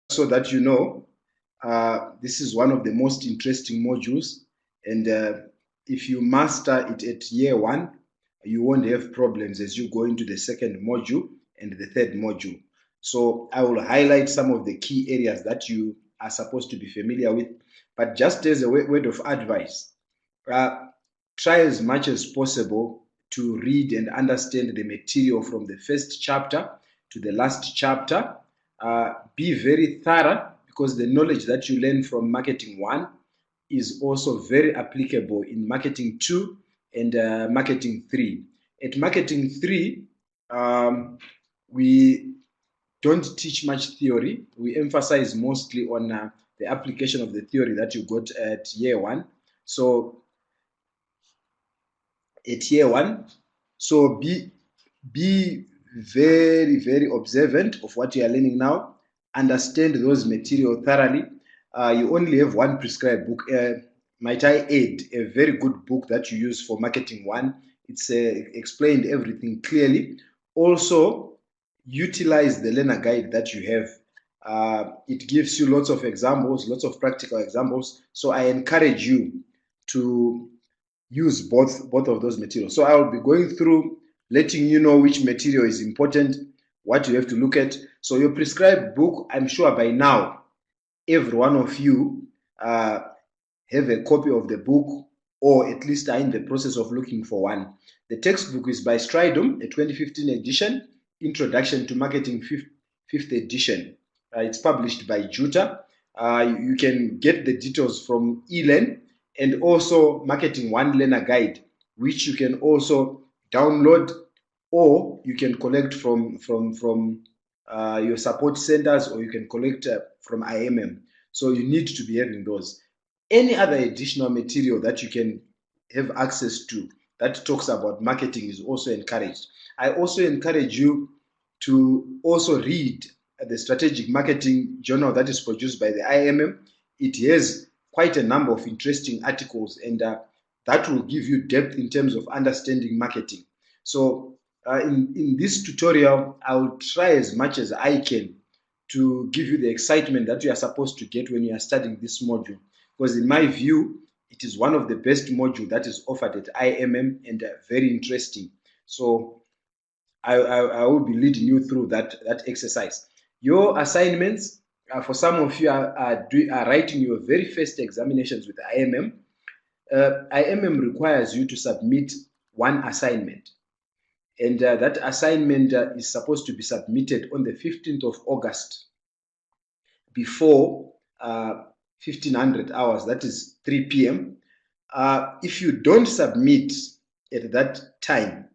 so that you know, this is one of the most interesting modules, and if you master it at year 1, you won't have problems as you go into the second module and the third module. So I will highlight some of the key areas that you are supposed to be familiar with, but just as a word of advice, try as much as possible to read and understand the material from the first chapter to the last chapter. Be very thorough, because the knowledge that you learn from marketing 1 is also very applicable in marketing 2 and marketing 3. At marketing 3, we don't teach much theory. We emphasize mostly on the application of the theory that you got at year 1. So at year 1, so be very, very observant of what you are learning now. Understand those material thoroughly. You only have one prescribed book. Might I add, a very good book that you use for marketing 1. It's explained everything clearly. Also, utilize the learner guide that you have. It gives you lots of examples, lots of practical examples. So I encourage you to use both of those materials. So I will be going through, letting you know which material is important, what you have to look at. So your prescribed book, I'm sure by now, every one of you have a copy of the book, or at least are in the process of looking for one. The textbook is by Stridum, a 2015 edition, Introduction to Marketing 5th edition. It's published by Juta. You can get the details from eLearn, and also Marketing 1 Learner Guide, which you can also download, or you can collect from your support centers, or you can collect from IMM. So you need to be having those. Any other additional material that you can have access to that talks about marketing is also encouraged. I also encourage you to also read the Strategic Marketing Journal that is produced by the IMM. It has quite a number of interesting articles, and that will give you depth in terms of understanding marketing. So in this tutorial, I will try as much as I can to give you the excitement that you are supposed to get when you are studying this module, because in my view, it is one of the best modules that is offered at IMM, and very interesting. So I will be leading you through that exercise. Your assignments, for some of you are writing your very first examinations with IMM. IMM requires you to submit one assignment, and that assignment is supposed to be submitted on the 15th of August before 1500 hours, that is 3 p.m. If you don't submit at that time,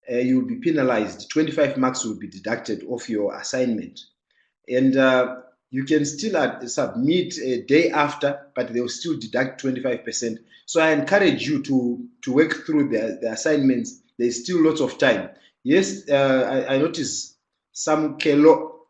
you will be penalized. 25 marks will be deducted off your assignment, and you can still submit a day after, but they will still deduct 25%. So I encourage you to work through the assignments. There's still lots of time. Yes, I notice some Kelo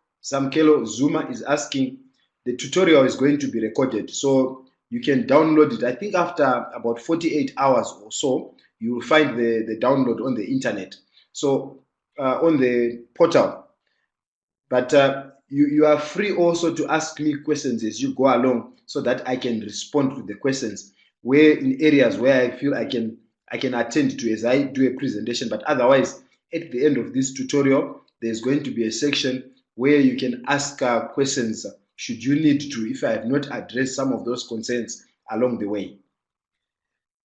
Zuma is asking, the tutorial is going to be recorded, so you can download it. I think after about 48 hours or so, you will find the download on the internet, so on the portal. But you are free also to ask me questions as you go along, so that I can respond to the questions where in areas where I feel I can attend to as I do a presentation. But otherwise, at the end of this tutorial, there's going to be a section where you can ask questions should you need to, if I have not addressed some of those concerns along the way.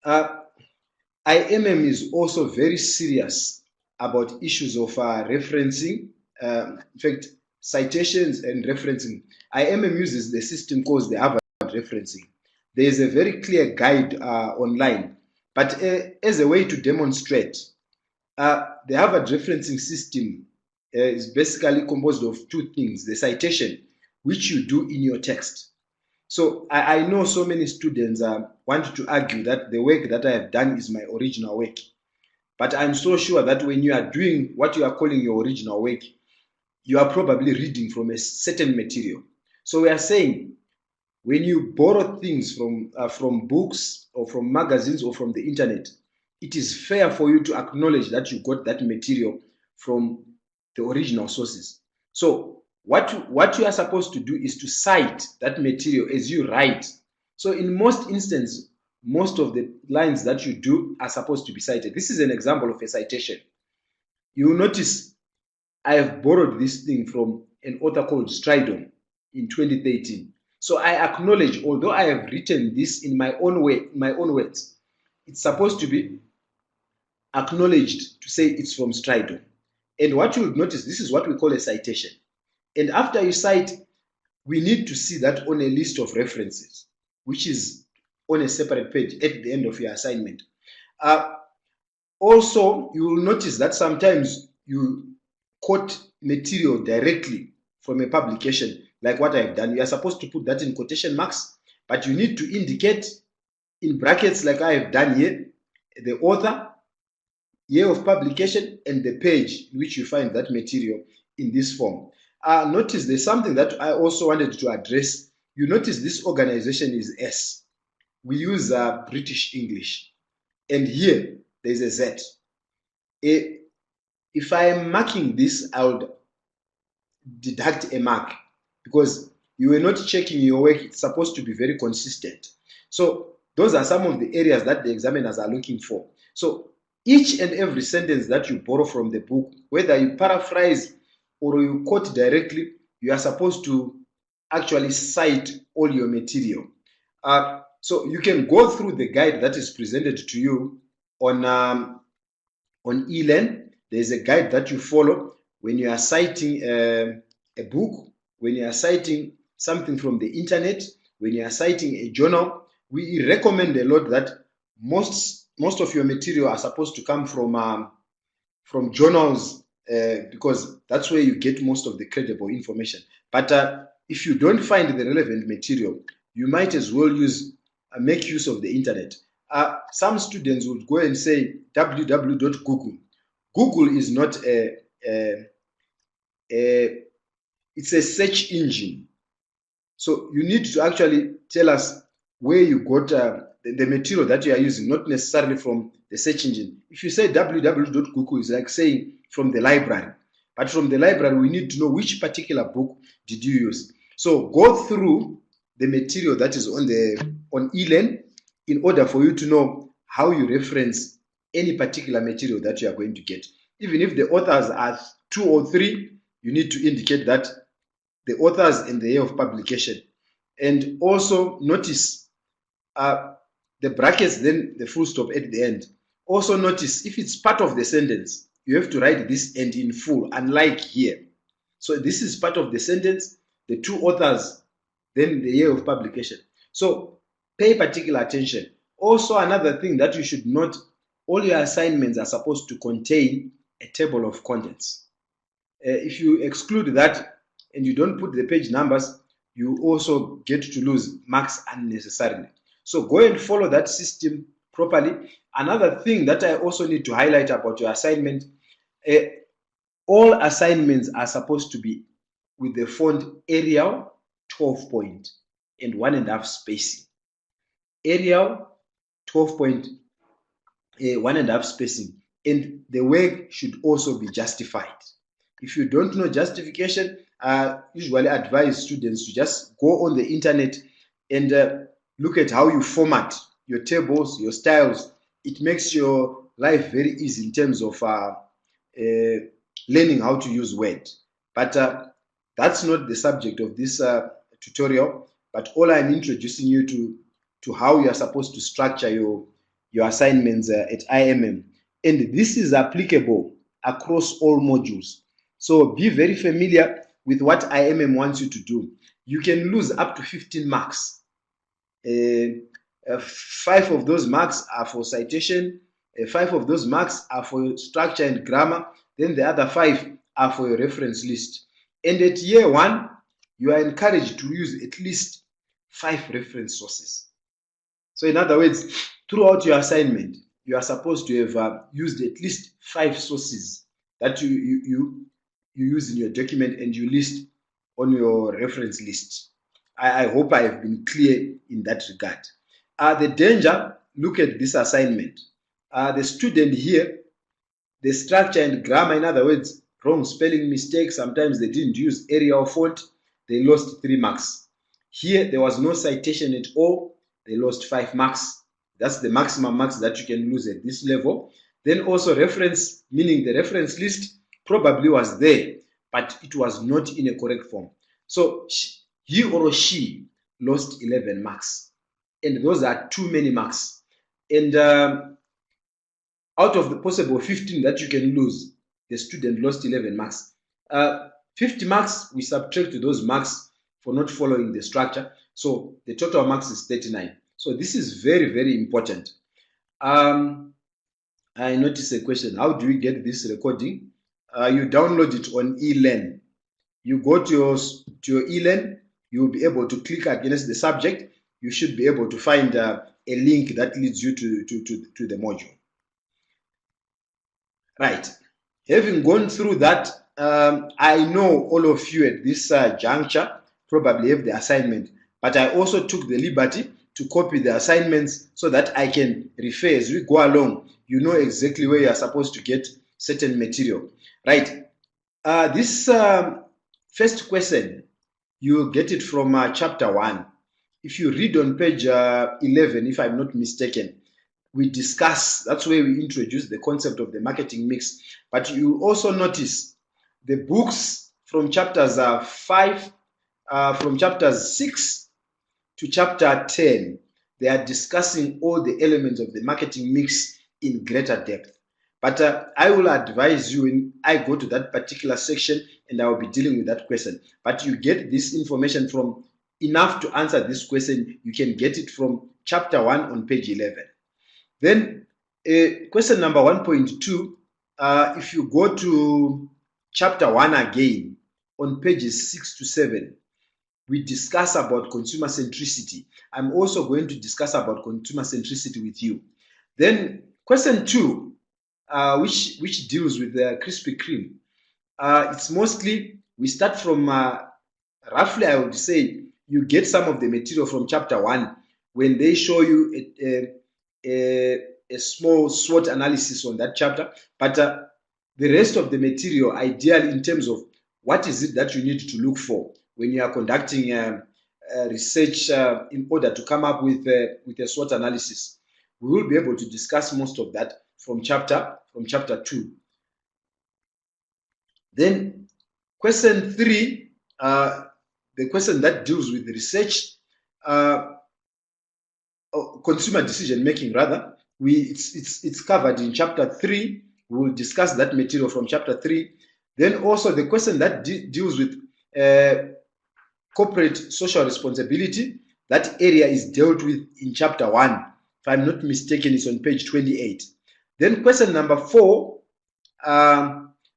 IMM is also very serious about issues of referencing. In fact, citations and referencing. IMM uses the system called the Harvard referencing. There is a very clear guide online, but as a way to demonstrate, the Harvard referencing system is basically composed of two things: the citation, which you do in your text. So I know so many students want to argue that the work that I have done is my original work, but I'm so sure that when you are doing what you are calling your original work, you are probably reading from a certain material. So we are saying, when you borrow things from books or from magazines or from the internet, it is fair for you to acknowledge that you got that material from the original sources. So What you are supposed to do is to cite that material as you write. So in most instances, most of the lines that you do are supposed to be cited. This is an example of a citation. You will notice I have borrowed this thing from an author called Stridon in 2013. So I acknowledge, although I have written this in my own way, in my own words, it's supposed to be acknowledged to say it's from Stridon. And what you would notice, this is what we call a citation. And after you cite, we need to see that on a list of references, which is on a separate page at the end of your assignment. Also, you will notice that sometimes you quote material directly from a publication, like what I've done. You are supposed to put that in quotation marks, but you need to indicate in brackets, like I have done here, the author, year of publication, and the page in which you find that material in this form. Notice there's something that I also wanted to address. You notice this organization is S. We use British English. And here, there's a Z. If I am marking this, I would deduct a mark because you were not checking your work. It's supposed to be very consistent. So those are some of the areas that the examiners are looking for. So each and every sentence that you borrow from the book, whether you paraphrase or you quote directly, you are supposed to actually cite all your material. So you can go through the guide that is presented to you on eLearn. There's a guide that you follow when you are citing a book, when you are citing something from the internet, when you are citing a journal. We recommend a lot that most of your material are supposed to come from journals because that's where you get most of the credible information. But if you don't find the relevant material, you might as well make use of the internet. Some students would go and say www.google. Google is not it's a search engine. So you need to actually tell us where you got the material that you are using, not necessarily from the search engine. If you say www.google, it's like saying from the library. But from the library, we need to know which particular book did you use. So go through the material that is on eLearn in order for you to know how you reference any particular material that you are going to get. Even if the authors are 2 or 3, you need to indicate that the authors and the year of publication. And also notice the brackets, then the full stop at the end. Also notice if it's part of the sentence, you have to write this and in full, unlike here. So this is part of the sentence, the 2 authors, then the year of publication. So pay particular attention. Also, another thing that you should note, all your assignments are supposed to contain a table of contents. If you exclude that and you don't put the page numbers, you also get to lose marks unnecessarily. So go and follow that system properly. Another thing that I also need to highlight about your assignment, all assignments are supposed to be with the font Arial 12 point and 1.5 spacing. Arial 12 point, 1.5 spacing, and the work should also be justified. If you don't know justification, I usually advise students to just go on the internet and look at how you format your tables, your styles. It makes your life very easy in terms of learning how to use Word. But that's not the subject of this tutorial, but all I'm introducing you to how you are supposed to structure your assignments at IMM. And this is applicable across all modules. So be very familiar with what IMM wants you to do. You can lose up to 15 marks. 5 of those marks are for citation, 5 of those marks are for structure and grammar, then the other 5 are for your reference list. And at year 1, you are encouraged to use at least 5 reference sources. So in other words, throughout your assignment, you are supposed to have used at least 5 sources that you use in your document and you list on your reference list. I hope I have been clear in that regard. The danger, look at this assignment. The student here, the structure and grammar, in other words, wrong spelling mistake, sometimes they didn't use area or font, they lost 3 marks. Here, there was no citation at all, they lost 5 marks. That's the maximum marks that you can lose at this level. Then also reference, meaning the reference list probably was there, but it was not in a correct form. So he or she lost 11 marks. And those are too many marks. And out of the possible 15 that you can lose, the student lost 11 marks. 50 marks, we subtract those marks for not following the structure. So the total marks is 39. So this is very, very important. I noticed a question. How do we get this recording? You download it on eLearn. You go to your eLearn, you'll be able to click against the subject. You should be able to find a link that leads you to the module. Right. Having gone through that, I know all of you at this juncture probably have the assignment, but I also took the liberty to copy the assignments so that I can refer as we go along. You know exactly where you are supposed to get certain material. Right. This first question, you'll get it from chapter 1. If you read on page 11, if I'm not mistaken, we discuss, that's where we introduce the concept of the marketing mix. But you also notice the books from chapters 6 to chapter 10, they are discussing all the elements of the marketing mix in greater depth. But I will advise you when I go to that particular section and I will be dealing with that question. But you get this information from enough to answer this question. You can get it from chapter 1 on page 11. Then question number 1.2, if you go to chapter 1 again, on pages 6 to 7, we discuss about consumer centricity. I'm also going to discuss about consumer centricity with you. Then question 2, which deals with the Krispy Kreme. It's mostly, we start from, roughly I would say, you get some of the material from chapter 1 when they show you a small SWOT analysis on that chapter, but the rest of the material, ideally in terms of what is it that you need to look for when you are conducting research in order to come up with a SWOT analysis. We will be able to discuss most of that from chapter 2. Then question 3, the question that deals with research, consumer decision making rather, it's covered in chapter 3. We will discuss that material from chapter 3. Then also the question that deals with corporate social responsibility, that area is dealt with in chapter 1. If I'm not mistaken, it's on page 28. Then question number 4,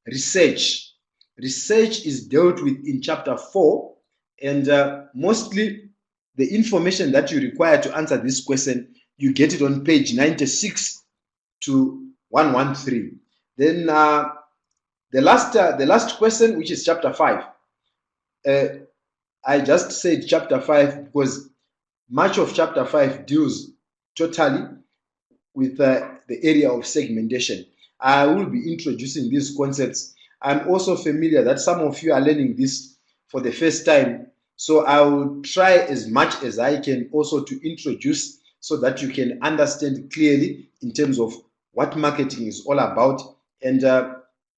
research. Research is dealt with in chapter 4, and mostly the information that you require to answer this question, you get it on page 96 to 113. Then the last question, which is chapter 5. I just said chapter 5 because much of chapter 5 deals totally with the area of segmentation. I will be introducing these concepts. I'm also familiar that some of you are learning this for the first time, so I will try as much as I can also to introduce so that you can understand clearly in terms of what marketing is all about. And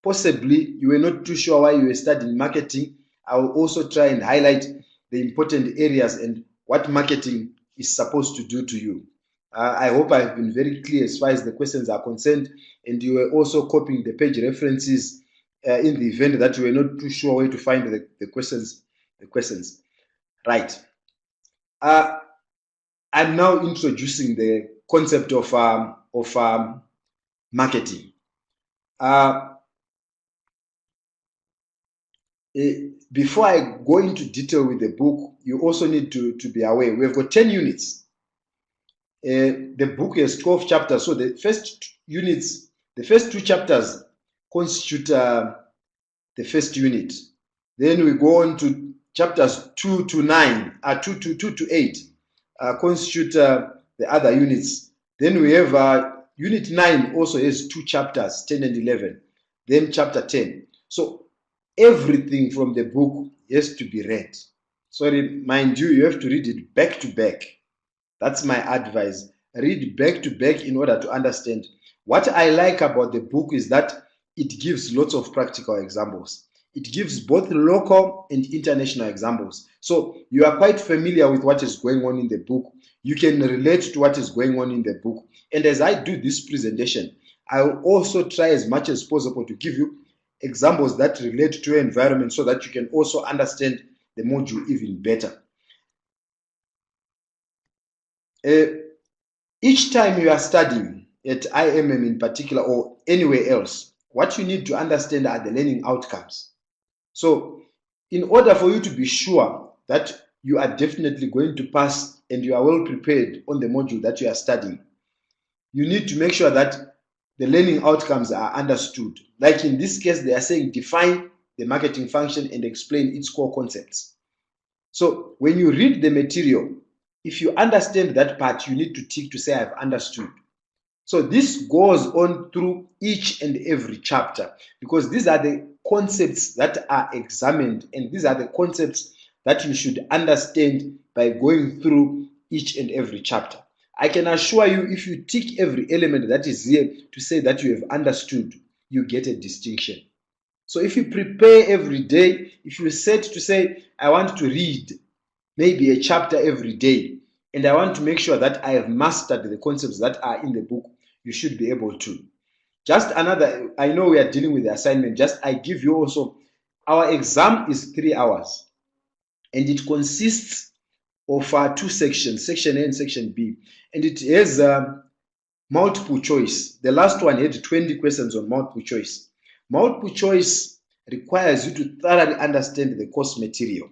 possibly you were not too sure why you were studying marketing. I will also try and highlight the important areas and what marketing is supposed to do to you. I hope I've been very clear as far as the questions are concerned, and you were also copying the page references in the event that you were not too sure where to find the questions. Right. I'm now introducing the concept of marketing. Before I go into detail with the book, you also need to be aware we've got 10 units. The book has 12 chapters, so the first units, the first 2 chapters constitute the first unit. Then we go on to chapters 2 to 9, 2 to 8 constitute the other units. Then we have unit 9 also has 2 chapters, 10 and 11. Then chapter 10. So everything from the book has to be read. Sorry, mind you have to read it back to back. That's my advice. Read back to back in order to understand. What I like about the book is that it gives lots of practical examples. It gives both local and international examples. So you are quite familiar with what is going on in the book. You can relate to what is going on in the book. And as I do this presentation, I will also try as much as possible to give you examples that relate to your environment so that you can also understand the module even better. Each time you are studying at IMM in particular or anywhere else, what you need to understand are the learning outcomes. So in order for you to be sure that you are definitely going to pass and you are well prepared on the module that you are studying, you need to make sure that the learning outcomes are understood. Like in this case, they are saying define the marketing function and explain its core concepts. So when you read the material, if you understand that part, you need to tick to say I've understood. So this goes on through each and every chapter because these are the concepts that are examined and these are the concepts that you should understand by going through each and every chapter. I can assure you, if you tick every element that is here to say that you have understood, you get a distinction. So if you prepare every day, if you set to say, I want to read maybe a chapter every day, and I want to make sure that I have mastered the concepts that are in the book, you should be able to. Just another, I know we are dealing with the assignment, just I give you also, our exam is 3 hours, and it consists of 2 sections, section A and section B, and it has multiple choice. The last one had 20 questions on multiple choice. Multiple choice requires you to thoroughly understand the course material.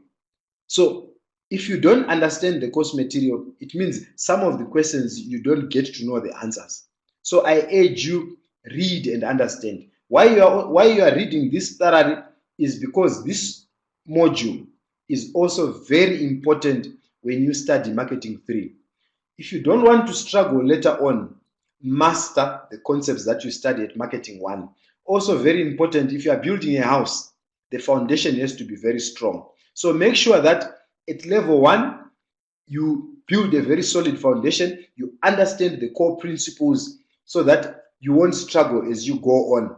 So if you don't understand the course material, it means some of the questions you don't get to know the answers. So I urge you, read and understand. Why you are reading this thoroughly is because this module is also very important when you study Marketing 3. If you don't want to struggle later on, master the concepts that you study at Marketing 1. Also very important, if you are building a house, the foundation has to be very strong. So make sure that at level 1, you build a very solid foundation, you understand the core principles so that you won't struggle as you go on.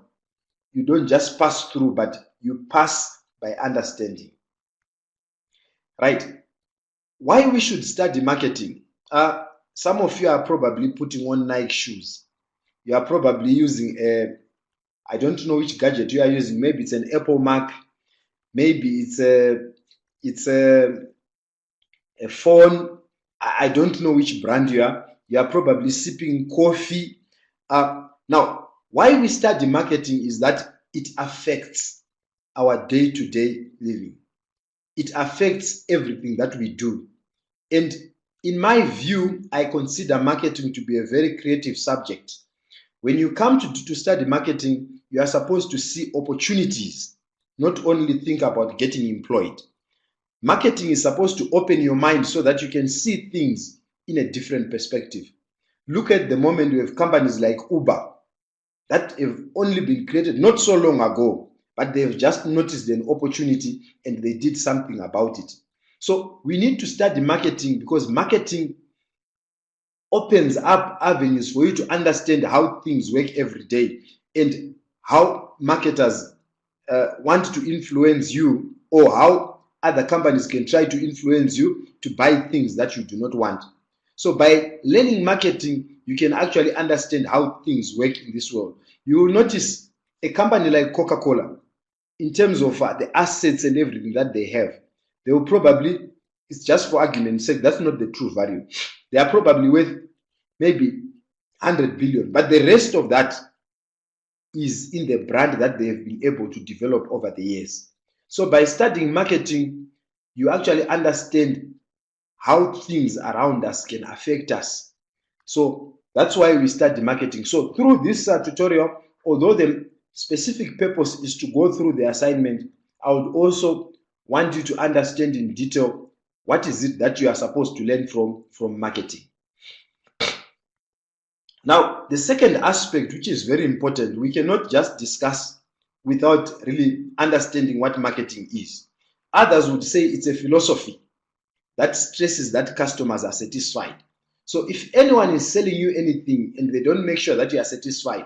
You don't just pass through, but you pass by understanding. Right? Why we should study marketing? Some of you are probably putting on Nike shoes. You are probably using I don't know which gadget you are using. Maybe it's an Apple Mac. Maybe it's a phone. I don't know which brand you are. You are probably sipping coffee. Now, why we study marketing is that it affects our day-to-day living. It affects everything that we do. And in my view, I consider marketing to be a very creative subject. When you come to study marketing, you are supposed to see opportunities, not only think about getting employed. Marketing is supposed to open your mind so that you can see things in a different perspective. Look at the moment we have companies like Uber that have only been created not so long ago, but they've just noticed an opportunity and they did something about it. So we need to study marketing because marketing opens up avenues for you to understand how things work every day and how marketers want to influence you, or how other companies can try to influence you to buy things that you do not want. So by learning marketing, you can actually understand how things work in this world. You will notice a company like Coca-Cola, in terms of the assets and everything that they have, they will probably, it's just for argument's sake, that's not the true value. They are probably worth maybe 100 billion, but the rest of that is in the brand that they have been able to develop over the years. So by studying marketing, you actually understand how things around us can affect us. So that's why we study marketing. So through this tutorial, although the specific purpose is to go through the assignment, I would also want you to understand in detail what is it that you are supposed to learn from marketing. Now, the second aspect, which is very important, we cannot just discuss without really understanding what marketing is. Others would say it's a philosophy that stresses that customers are satisfied. So if anyone is selling you anything and they don't make sure that you are satisfied,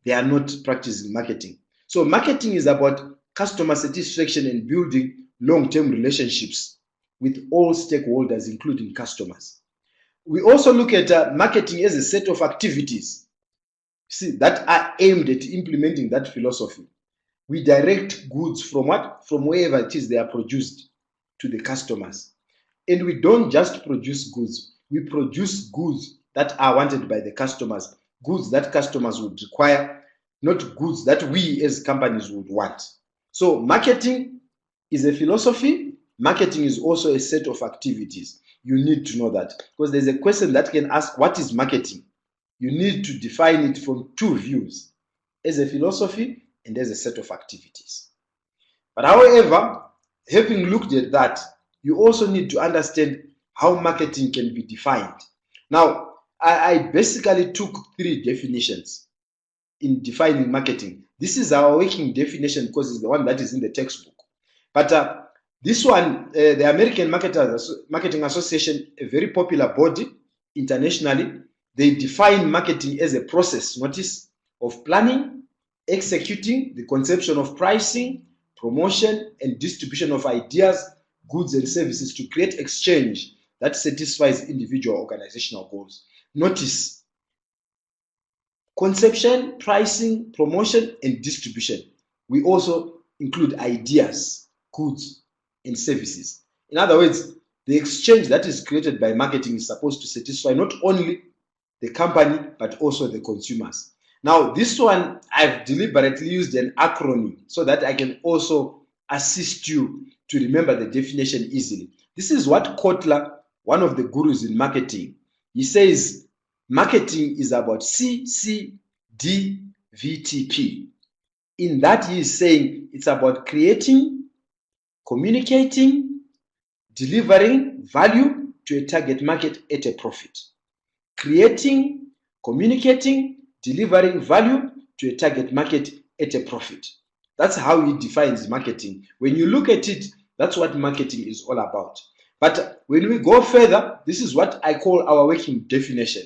they are not practicing marketing. So marketing is about customer satisfaction and building long-term relationships with all stakeholders, including customers. We also look at marketing as a set of activities, that are aimed at implementing that philosophy. We direct goods from wherever it is they are produced to the customers. And we don't just produce goods, we produce goods that are wanted by the customers, goods that customers would require, not goods that we as companies would want. So marketing is a philosophy. Marketing is also a set of activities. You need to know that, because there's a question that can ask, what is marketing? You need to define it from two views, as a philosophy and as a set of activities. But however, having looked at that, you also need to understand how marketing can be defined. Now, I basically took 3 definitions in defining marketing. This is our working definition because it's the one that is in the textbook. But this one, the American Marketing Association, a very popular body internationally, they define marketing as a process, notice, of planning, executing the conception of pricing, promotion, and distribution of ideas, goods, and services to create exchange that satisfies individual organizational goals. Notice, conception, pricing, promotion, and distribution. We also include ideas, goods, and services. In other words, the exchange that is created by marketing is supposed to satisfy not only the company, but also the consumers. Now, this one, I've deliberately used an acronym so that I can also assist you to remember the definition easily. This is what Kotler, one of the gurus in marketing, he says, marketing is about CCDVTP. In that, he is saying it's about creating, communicating, delivering value to a target market at a profit. Creating, communicating, delivering value to a target market at a profit. That's how he defines marketing. When you look at it, that's what marketing is all about. But when we go further, this is what I call our working definition.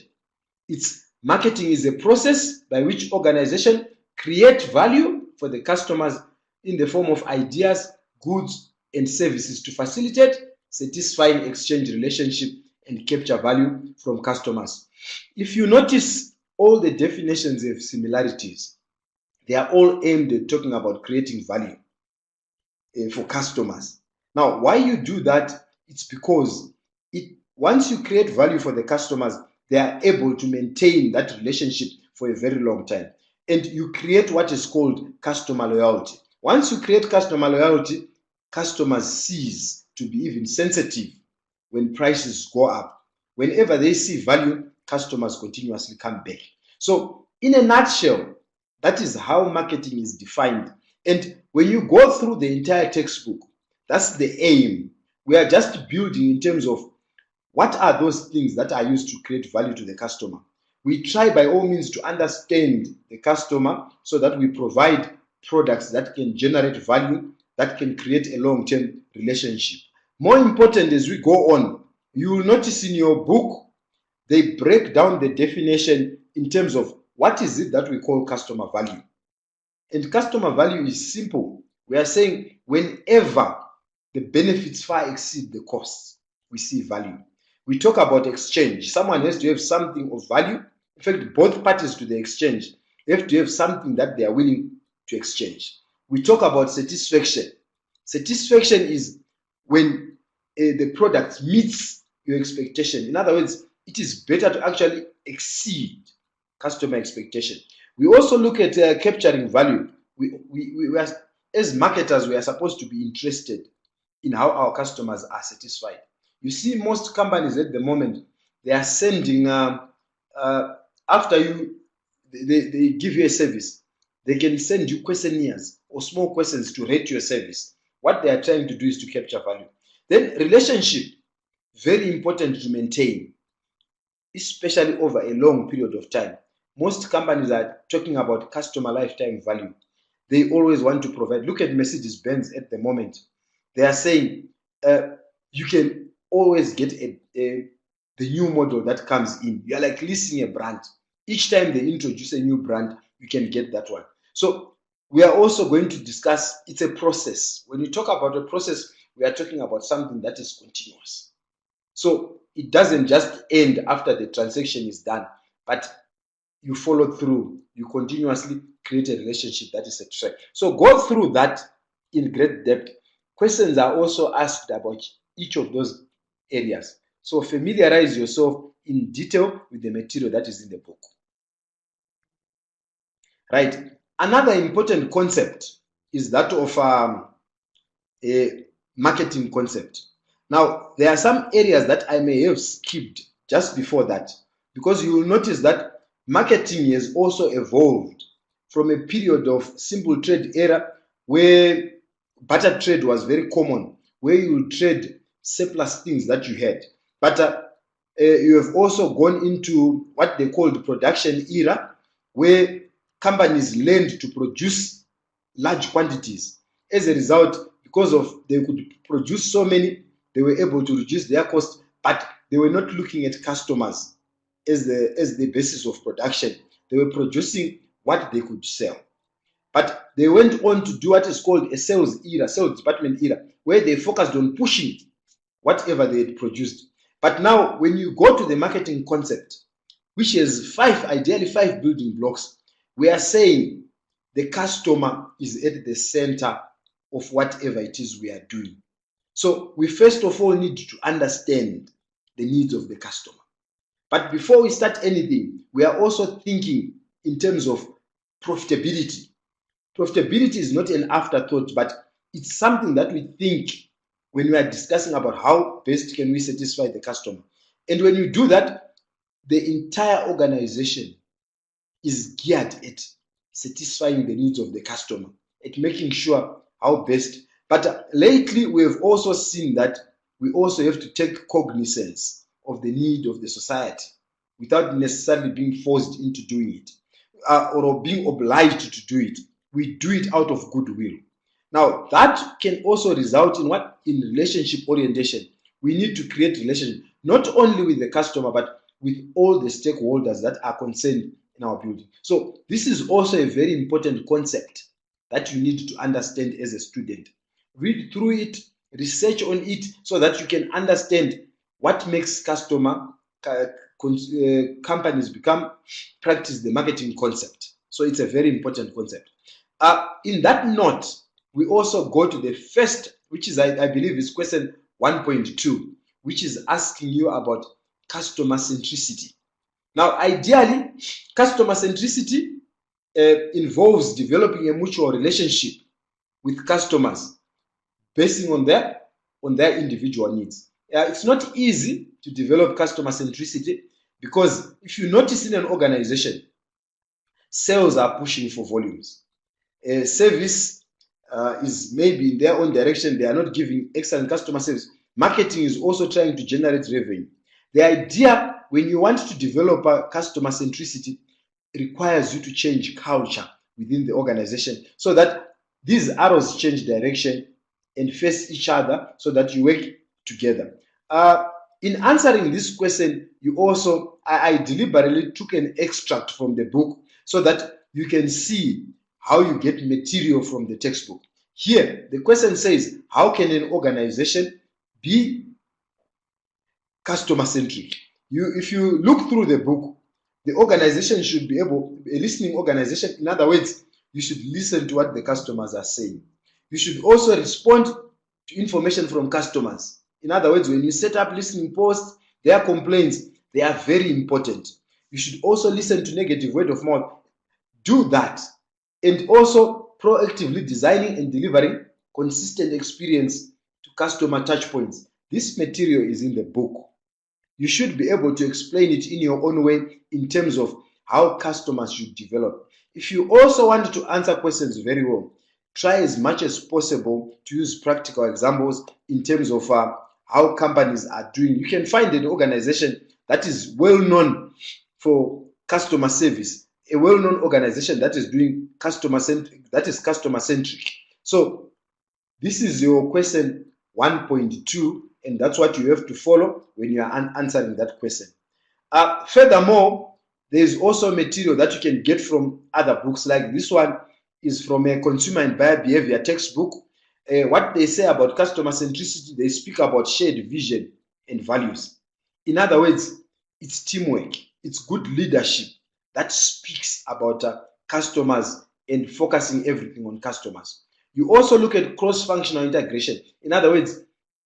It's marketing is a process by which organizations create value for the customers in the form of ideas, goods, and services to facilitate satisfying exchange relationship and capture value from customers. If you notice, all the definitions have similarities. They are all aimed at talking about creating value for customers. Now, why you do that? It's because once you create value for the customers, they are able to maintain that relationship for a very long time. And you create what is called customer loyalty. Once you create customer loyalty, customers cease to be even sensitive when prices go up. Whenever they see value, customers continuously come back. So, in a nutshell, that is how marketing is defined. And when you go through the entire textbook, that's the aim. We are just building in terms of what are those things that are used to create value to the customer. We try by all means to understand the customer so that we provide products that can generate value, that can create a long-term relationship. More important, as we go on, you will notice in your book, they break down the definition in terms of what is it that we call customer value. And customer value is simple. We are saying whenever the benefits far exceed the costs, we see value. We talk about exchange. Someone has to have something of value. In fact, both parties to the exchange have to have something that they are willing to exchange. We talk about satisfaction. Satisfaction is when the product meets your expectation. In other words, it is better to actually exceed customer expectation. We also look at capturing value. We are, as marketers, we are supposed to be interested in how our customers are satisfied. You see, most companies at the moment, they are sending, after they give you a service, they can send you questionnaires or small questions to rate your service. What they are trying to do is to capture value. Then relationship, very important to maintain, especially over a long period of time. Most companies are talking about customer lifetime value. they always want to provide. Look at Mercedes-Benz at the moment. They are saying you can always get the new model that comes in. You are like leasing a brand. Each time they introduce a new brand, you can get that one. So we are also going to discuss, it's a process. When we talk about a process, we are talking about something that is continuous. So it doesn't just end after the transaction is done, but you follow through, you continuously create a relationship that is a track. So go through that in great depth. Questions are also asked about each of those areas. So familiarize yourself in detail with the material that is in the book. Right. Another important concept is that of a marketing concept. Now, there are some areas that I may have skipped just before that, because you will notice that marketing has also evolved from a period of simple trade era where barter trade was very common, where you would trade surplus things that you had. But you have also gone into what they call the production era, where companies learned to produce large quantities. As a result, because of they could produce so many, they were able to reduce their cost, but they were not looking at customers as the basis of production. They were producing what they could sell. But they went on to do what is called a sales era, sales department era, where they focused on pushing whatever they had produced. But now, when you go to the marketing concept, which has ideally five building blocks, we are saying the customer is at the center of whatever it is we are doing. So we first of all need to understand the needs of the customer. But before we start anything, we are also thinking in terms of profitability. Profitability is not an afterthought, but it's something that we think when we are discussing about how best can we satisfy the customer. And when you do that, the entire organization is geared at satisfying the needs of the customer, at making sure how best. But lately, we have also seen that we also have to take cognizance of the need of the society without necessarily being forced into doing it or being obliged to do it. We do it out of goodwill. Now, that can also result in what? In relationship orientation. We need to create relationship, not only with the customer, but with all the stakeholders that are concerned in our building. So this is also a very important concept that you need to understand as a student. Read through it, research on it, so that you can understand what makes companies practice the marketing concept. So it's a very important concept. In that note, we also go to the first, which is, I believe, is question 1.2, which is asking you about customer centricity. Now, ideally, customer centricity involves developing a mutual relationship with customers, basing on their individual needs. It's not easy to develop customer centricity because if you notice in an organization, sales are pushing for volumes. Service is maybe in their own direction. They are not giving excellent customer service. Marketing is also trying to generate revenue. The idea when you want to develop a customer centricity requires you to change culture within the organization so that these arrows change direction and face each other so that you work together. In answering this question, I deliberately took an extract from the book so that you can see how you get material from the textbook. Here, the question says, how can an organization be customer-centric? If you look through the book, the organization should be a listening organization. In other words, you should listen to what the customers are saying. You should also respond to information from customers. In other words, when you set up listening posts, their complaints, they are very important. You should also listen to negative word of mouth. Do that. And also proactively designing and delivering consistent experience to customer touchpoints. This material is in the book. You should be able to explain it in your own way in terms of how customers should develop. If you also want to answer questions very well, try as much as possible to use practical examples in terms of how companies are doing. You can find an organization that is well known for customer service a well-known organization that is doing customer-centric, that is customer-centric. So this is your question 1.2, and that's what you have to follow when you are answering that question. Furthermore, there is also material that you can get from other books. Like this one is from a consumer and buyer behavior textbook. What they say about customer centricity, they speak about shared vision and values. In other words, it's teamwork, it's good leadership that speaks about customers and focusing everything on customers. You also look at cross-functional integration. In other words,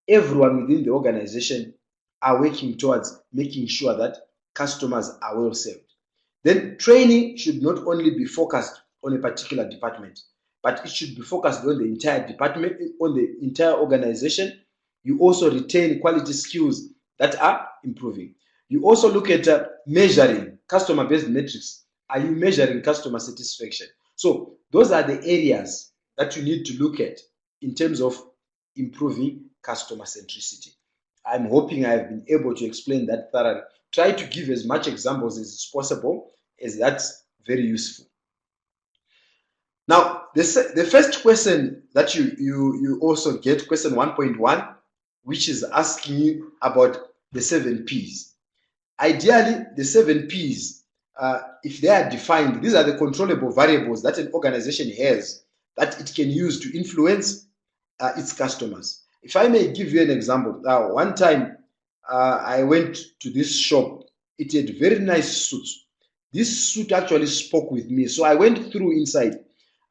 everyone within the organization are working towards making sure that customers are well served. Then training should not only be focused on a particular department, but it should be focused on the entire department, on the entire organization. You also retain quality skills that are improving. You also look at measuring customer-based metrics. Are you measuring customer satisfaction? So those are the areas that you need to look at in terms of improving customer centricity. I'm hoping I have been able to explain that thoroughly. Try to give as much examples as possible, as that's very useful. Now, the first question that you also get, question 1.1, which is asking you about the 7 Ps. Ideally, the 7 Ps, if they are defined, these are the controllable variables that an organization has that it can use to influence its customers. If I may give you an example, one time I went to this shop. It had very nice suits. This suit actually spoke with me, so I went through inside.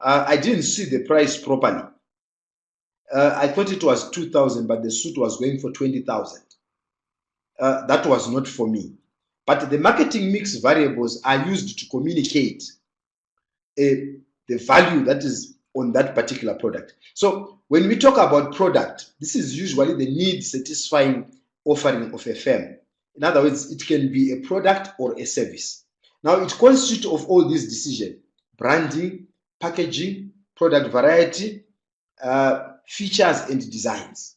I didn't see the price properly. I thought it was 2,000, but the suit was going for 20,000. That was not for me. But the marketing mix variables are used to communicate the value that is on that particular product. So when we talk about product, this is usually the need satisfying offering of a firm. In other words, it can be a product or a service. Now it consists of all these decisions: branding, packaging, product variety, features and designs.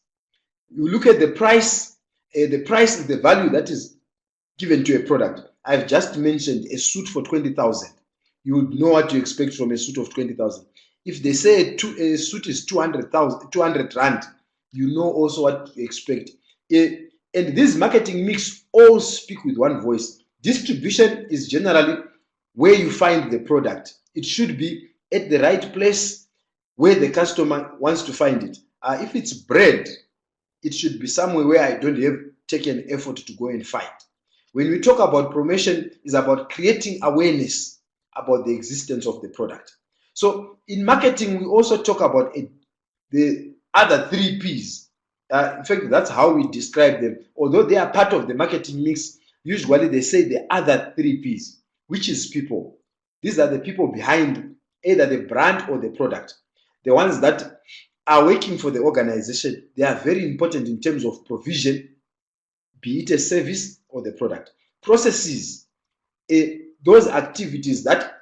You look at the price. The price is the value that is given to a product. I've just mentioned a suit for 20,000. You would know what to expect from a suit of 20,000. If they say a suit is 200 rand, you know also what to expect. And this marketing mix all speak with one voice. Distribution is generally where you find the product. It should be at the right place where the customer wants to find it. If it's bread, it should be somewhere where I don't have taken effort to go and find. When we talk about promotion, it's about creating awareness about the existence of the product. So in marketing, we also talk about the other 3 Ps. In fact, that's how we describe them. Although they are part of the marketing mix, usually they say the other 3 Ps, which is people. These are the people behind either the brand or the product. The ones that are working for the organization. They are very important in terms of provision, be it a service or the product. Processes, those activities that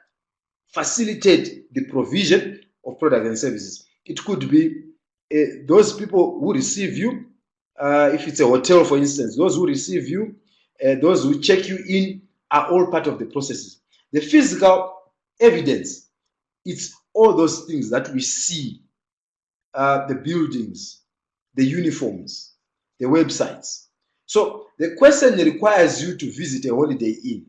facilitate the provision of products and services. It could be those people who receive you, if it's a hotel, for instance, those who receive you, those who check you in are all part of the processes. The physical evidence, it's all those things that we see, the buildings, the uniforms, the websites. So the question requires you to visit a Holiday Inn.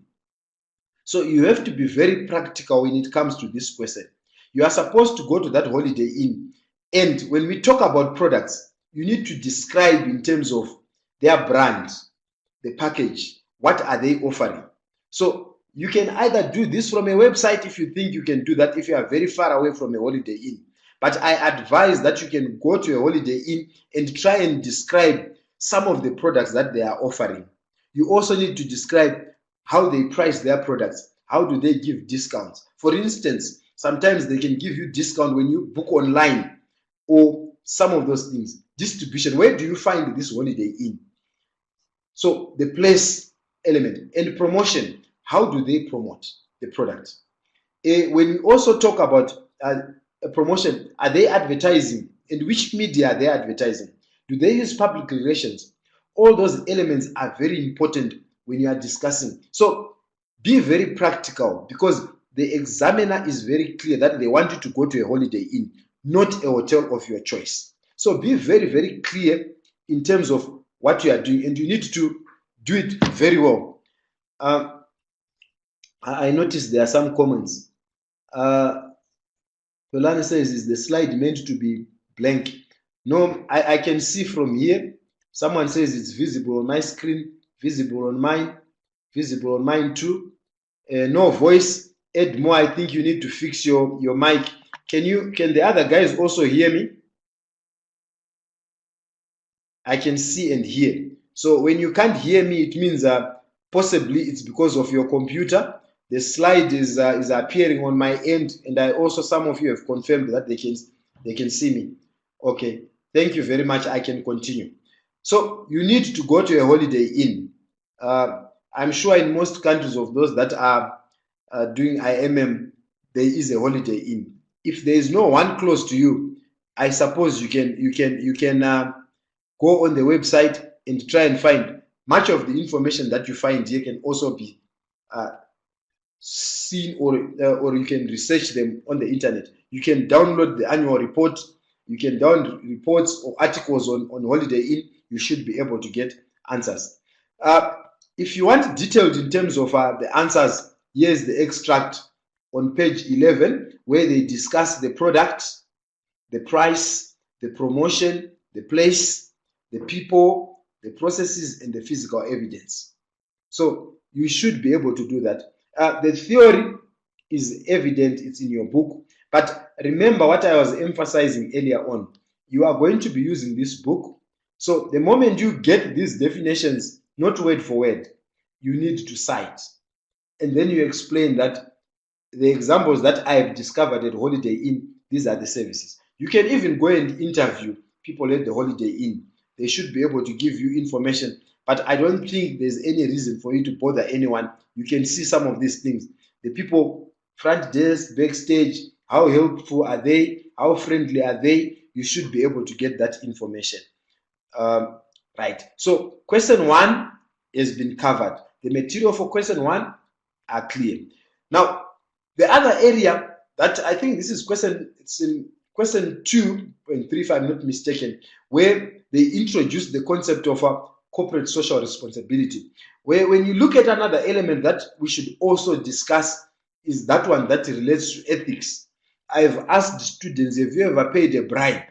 So you have to be very practical when it comes to this question. You are supposed to go to that Holiday Inn, and when we talk about products, you need to describe in terms of their brand, the package, what are they offering. So you can either do this from a website if you think you can do that, if you are very far away from a Holiday Inn. But I advise that you can go to a Holiday Inn and try and describe some of the products that they are offering. You also need to describe how they price their products. How do they give discounts? For instance, sometimes they can give you discount when you book online, or some of those things. Distribution, where do you find this Holiday Inn? So the place element. And promotion, how do they promote the product? When we also talk about a promotion, are they advertising? And which media are they advertising? Do they use public relations? All those elements are very important when you are discussing. So be very practical, because the examiner is very clear that they want you to go to a Holiday Inn, not a hotel of your choice. So be very, very clear in terms of what you are doing, and you need to do it very well. I noticed there are some comments. Yolanda says, is the slide meant to be blank? No, I can see from here. Someone says it's visible on my screen, visible on mine too. No voice. Ed Moore, I think you need to fix your mic. Can the other guys also hear me? I can see and hear. So when you can't hear me, it means possibly it's because of your computer. The slide is appearing on my end, and some of you have confirmed that they can see me. Okay, thank you very much. I can continue. So you need to go to a Holiday Inn. I'm sure in most countries of those that are doing IMM, there is a Holiday Inn. If there is no one close to you, I suppose you can go on the website and try and find. Much of the information that you find here can also be seen, or you can research them on the internet. You can download the annual report. You can download reports or articles on Holiday Inn. You should be able to get answers. If you want detailed in terms of the answers, here's the extract on page 11, where they discuss the product, the price, the promotion, the place, the people, the processes, and the physical evidence. So you should be able to do that. The theory is evident, it's in your book, but remember what I was emphasizing earlier on. You are going to be using this book. So the moment you get these definitions, not word for word, you need to cite. And then you explain that the examples that I have discovered at Holiday Inn, these are the services. You can even go and interview people at the Holiday Inn. They should be able to give you information, but I don't think there's any reason for you to bother anyone. You can see some of these things. The people, front desk, backstage, how helpful are they? How friendly are they? You should be able to get that information. Right. So question 1 has been covered. The material for question 1 are clear. Now, the other area that I think this is it's in question 2 and 3, if I'm not mistaken, where they introduce the concept of corporate social responsibility. Where when you look at another element that we should also discuss is that one that relates to ethics. I've asked students, have you ever paid a bribe?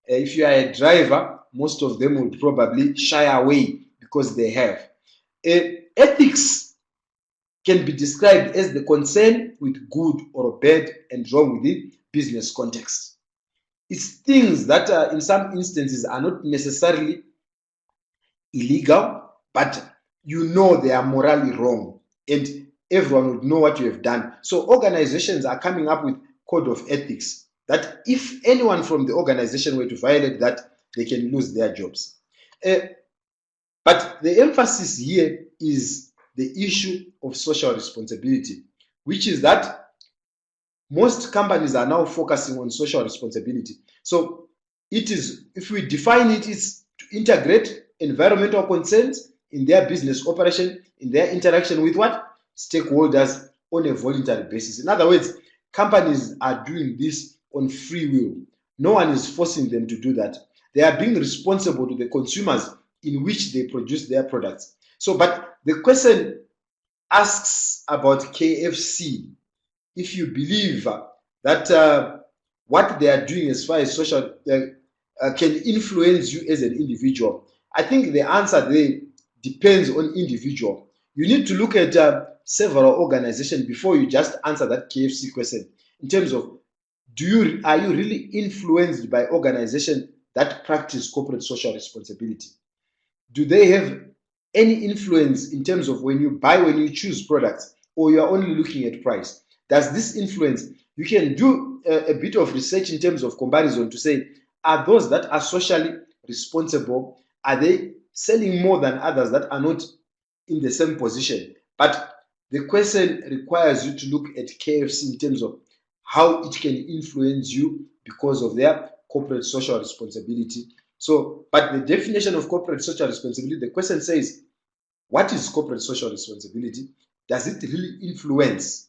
If you are a driver, most of them would probably shy away because they have. Ethics can be described as the concern with good or bad and wrong within business context. It's things that in some instances are not necessarily illegal, but you know they are morally wrong, and everyone would know what you have done. So organizations are coming up with code of ethics that if anyone from the organization were to violate that, they can lose their jobs. But the emphasis here is the issue of social responsibility, which is that most companies are now focusing on social responsibility. So it is, if we define it, it's to integrate environmental concerns in their business operation, in their interaction with what? Stakeholders on a voluntary basis. In other words, companies are doing this on free will. No one is forcing them to do that. They are being responsible to the consumers in which they produce their products. So, but the question asks about KFC. If you believe that what they are doing as far as social can influence you as an individual, I think the answer there depends on individual. You need to look at several organizations before you just answer that KFC question in terms of are you really influenced by organizations that practice corporate social responsibility? Do they have any influence in terms of when you choose products, or you are only looking at price? Does this influence? You can do a bit of research in terms of comparison to say, are those that are socially responsible, are they selling more than others that are not in the same position? But the question requires you to look at KFC in terms of how it can influence you because of their corporate social responsibility. So, but the definition of corporate social responsibility, the question says, what is corporate social responsibility? Does it really influence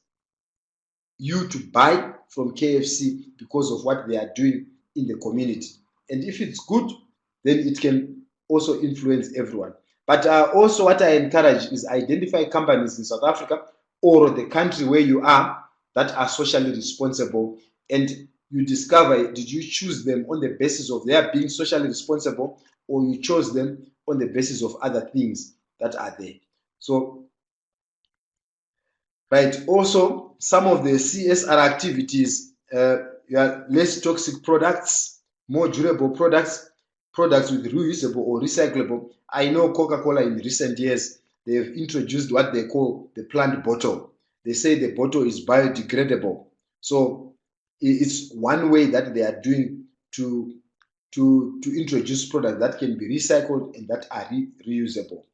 you to buy from KFC because of what they are doing in the community. And if it's good, then it can also influence everyone. But also what I encourage is identify companies in South Africa or the country where you are that are socially responsible, and you discover, did you choose them on the basis of their being socially responsible, or you chose them on the basis of other things that are there. So, right, also some of the CSR activities, less toxic products, more durable products, products with reusable or recyclable. I know Coca-Cola in recent years, they've introduced what they call the plant bottle. They say the bottle is biodegradable. So it's one way that they are doing to introduce products that can be recycled and that are reusable.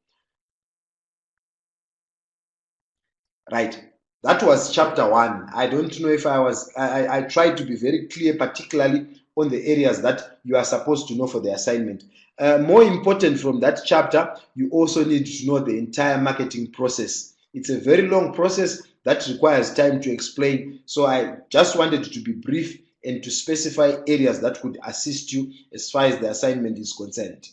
Right. That was chapter 1. I don't know if I tried to be very clear, particularly on the areas that you are supposed to know for the assignment. More important from that chapter, you also need to know the entire marketing process. It's a very long process that requires time to explain. So I just wanted to be brief and to specify areas that could assist you as far as the assignment is concerned.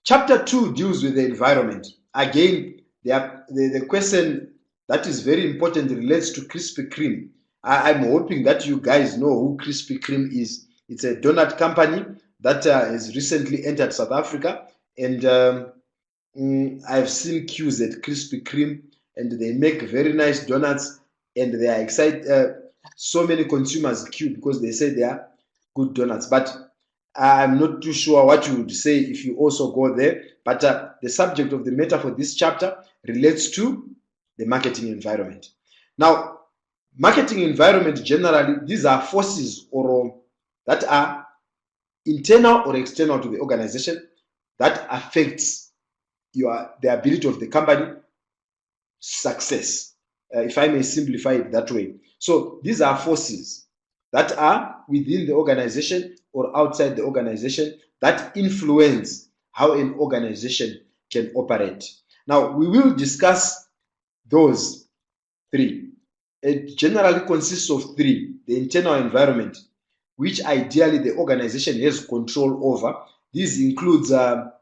Chapter 2 deals with the environment. Again, the question that is very important relates to Krispy Kreme. I'm hoping that you guys know who Krispy Kreme is. It's a donut company that has recently entered South Africa, and I've seen queues at Krispy Kreme, and they make very nice donuts, and they are excited. So many consumers queue because they say they are good donuts. But I'm not too sure what you would say if you also go there. But the subject of the matter for this chapter relates to the marketing environment. Now, marketing environment generally, these are forces or that are internal or external to the organization that affects the ability of the company success, if I may simplify it that way. So these are forces that are within the organization or outside the organization that influence how an organization can operate. Now, we will discuss those three. It generally consists of three: the internal environment, which ideally the organization has control over. This includes the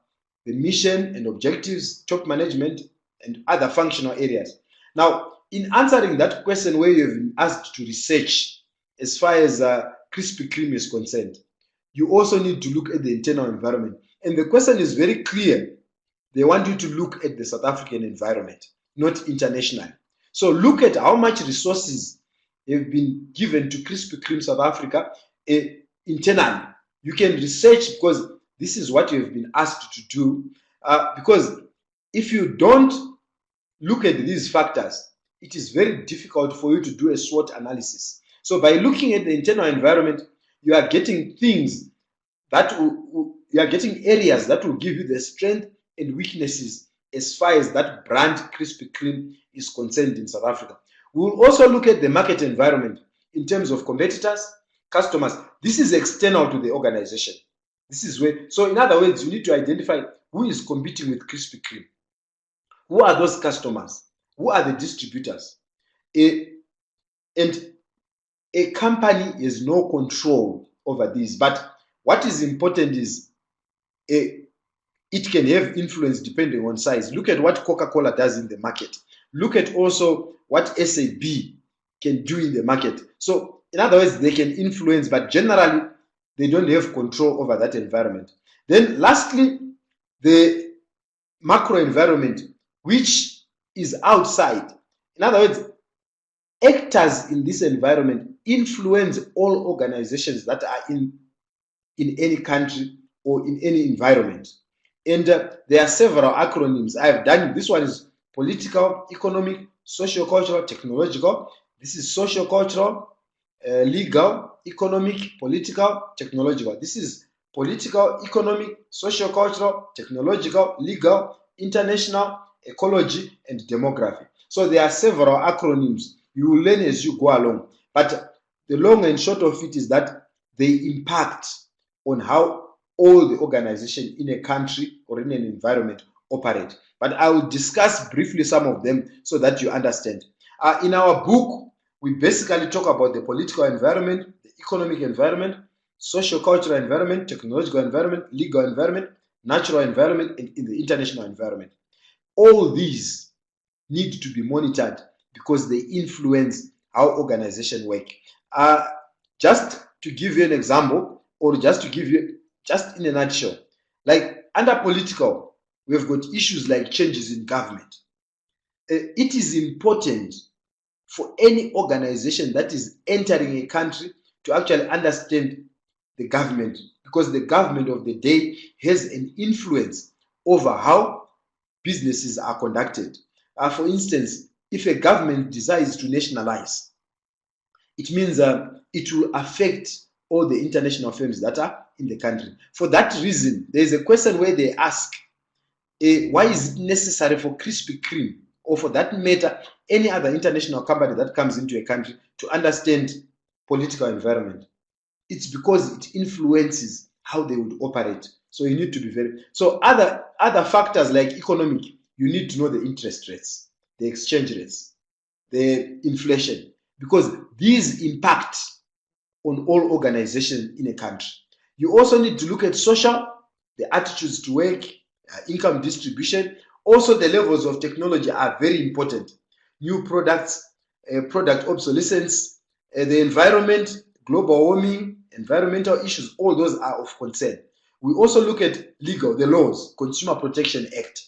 mission and objectives, top management, and other functional areas. Now, in answering that question where you've been asked to research as far as Krispy Kreme is concerned, you also need to look at the internal environment. And the question is very clear. They want you to look at the South African environment, not international. So look at how much resources have been given to Krispy Kreme South Africa internally. You can research because this is what you have been asked to do. Because if you don't look at these factors, it is very difficult for you to do a SWOT analysis. So by looking at the internal environment, you are getting things that you are getting areas that will give you the strength and weaknesses as far as that brand Krispy Kreme is concerned in South Africa. We will also look at the market environment in terms of competitors, customers. This is external to the organization. This is where, so in other words, you need to identify who is competing with Krispy Kreme. Who are those customers? Who are the distributors? And a company has no control over this. But what is important is it can have influence depending on size. Look at what Coca-Cola does in the market. Look at also what SAB can do in the market. So in other words, they can influence, but generally they don't have control over that environment. Then lastly, the macro environment, which is outside. In other words, actors in this environment influence all organizations that are in any country or in any environment. And there are several acronyms I have done. This one is political, economic, socio-cultural, technological. This is socio-cultural, legal, economic, political, technological. This is political, economic, socio-cultural, technological, legal, international, ecology, and demography. So there are several acronyms. You will learn as you go along. But the long and short of it is that they impact on how all the organization in a country or in an environment operate. But I will discuss briefly some of them so that you understand. In our book, We basically talk about the political environment, the economic environment, socio-cultural environment, technological environment, legal environment, natural environment, and in the international environment. All these need to be monitored because they influence how organizations work. Just to give you an example, or just to give you, just in a nutshell, like under political, we've got issues like changes in government. It is important for any organization that is entering a country to actually understand the government, because the government of the day has an influence over how businesses are conducted. For instance, if a government decides to nationalize, it means it will affect all the international firms that are in the country. For that reason, there is a question where they ask, why is it necessary for Krispy Kreme, or for that matter, any other international company that comes into a country, to understand political environment? It's because it influences how they would operate. So you need to be very... So other factors like economic, you need to know the interest rates, the exchange rates, the inflation, because these impact on all organizations in a country. You also need to look at social, the attitudes to work, income distribution. Also, the levels of technology are very important. New products, product obsolescence, the environment, global warming, environmental issues, all those are of concern. We also look at legal, the laws, Consumer Protection Act.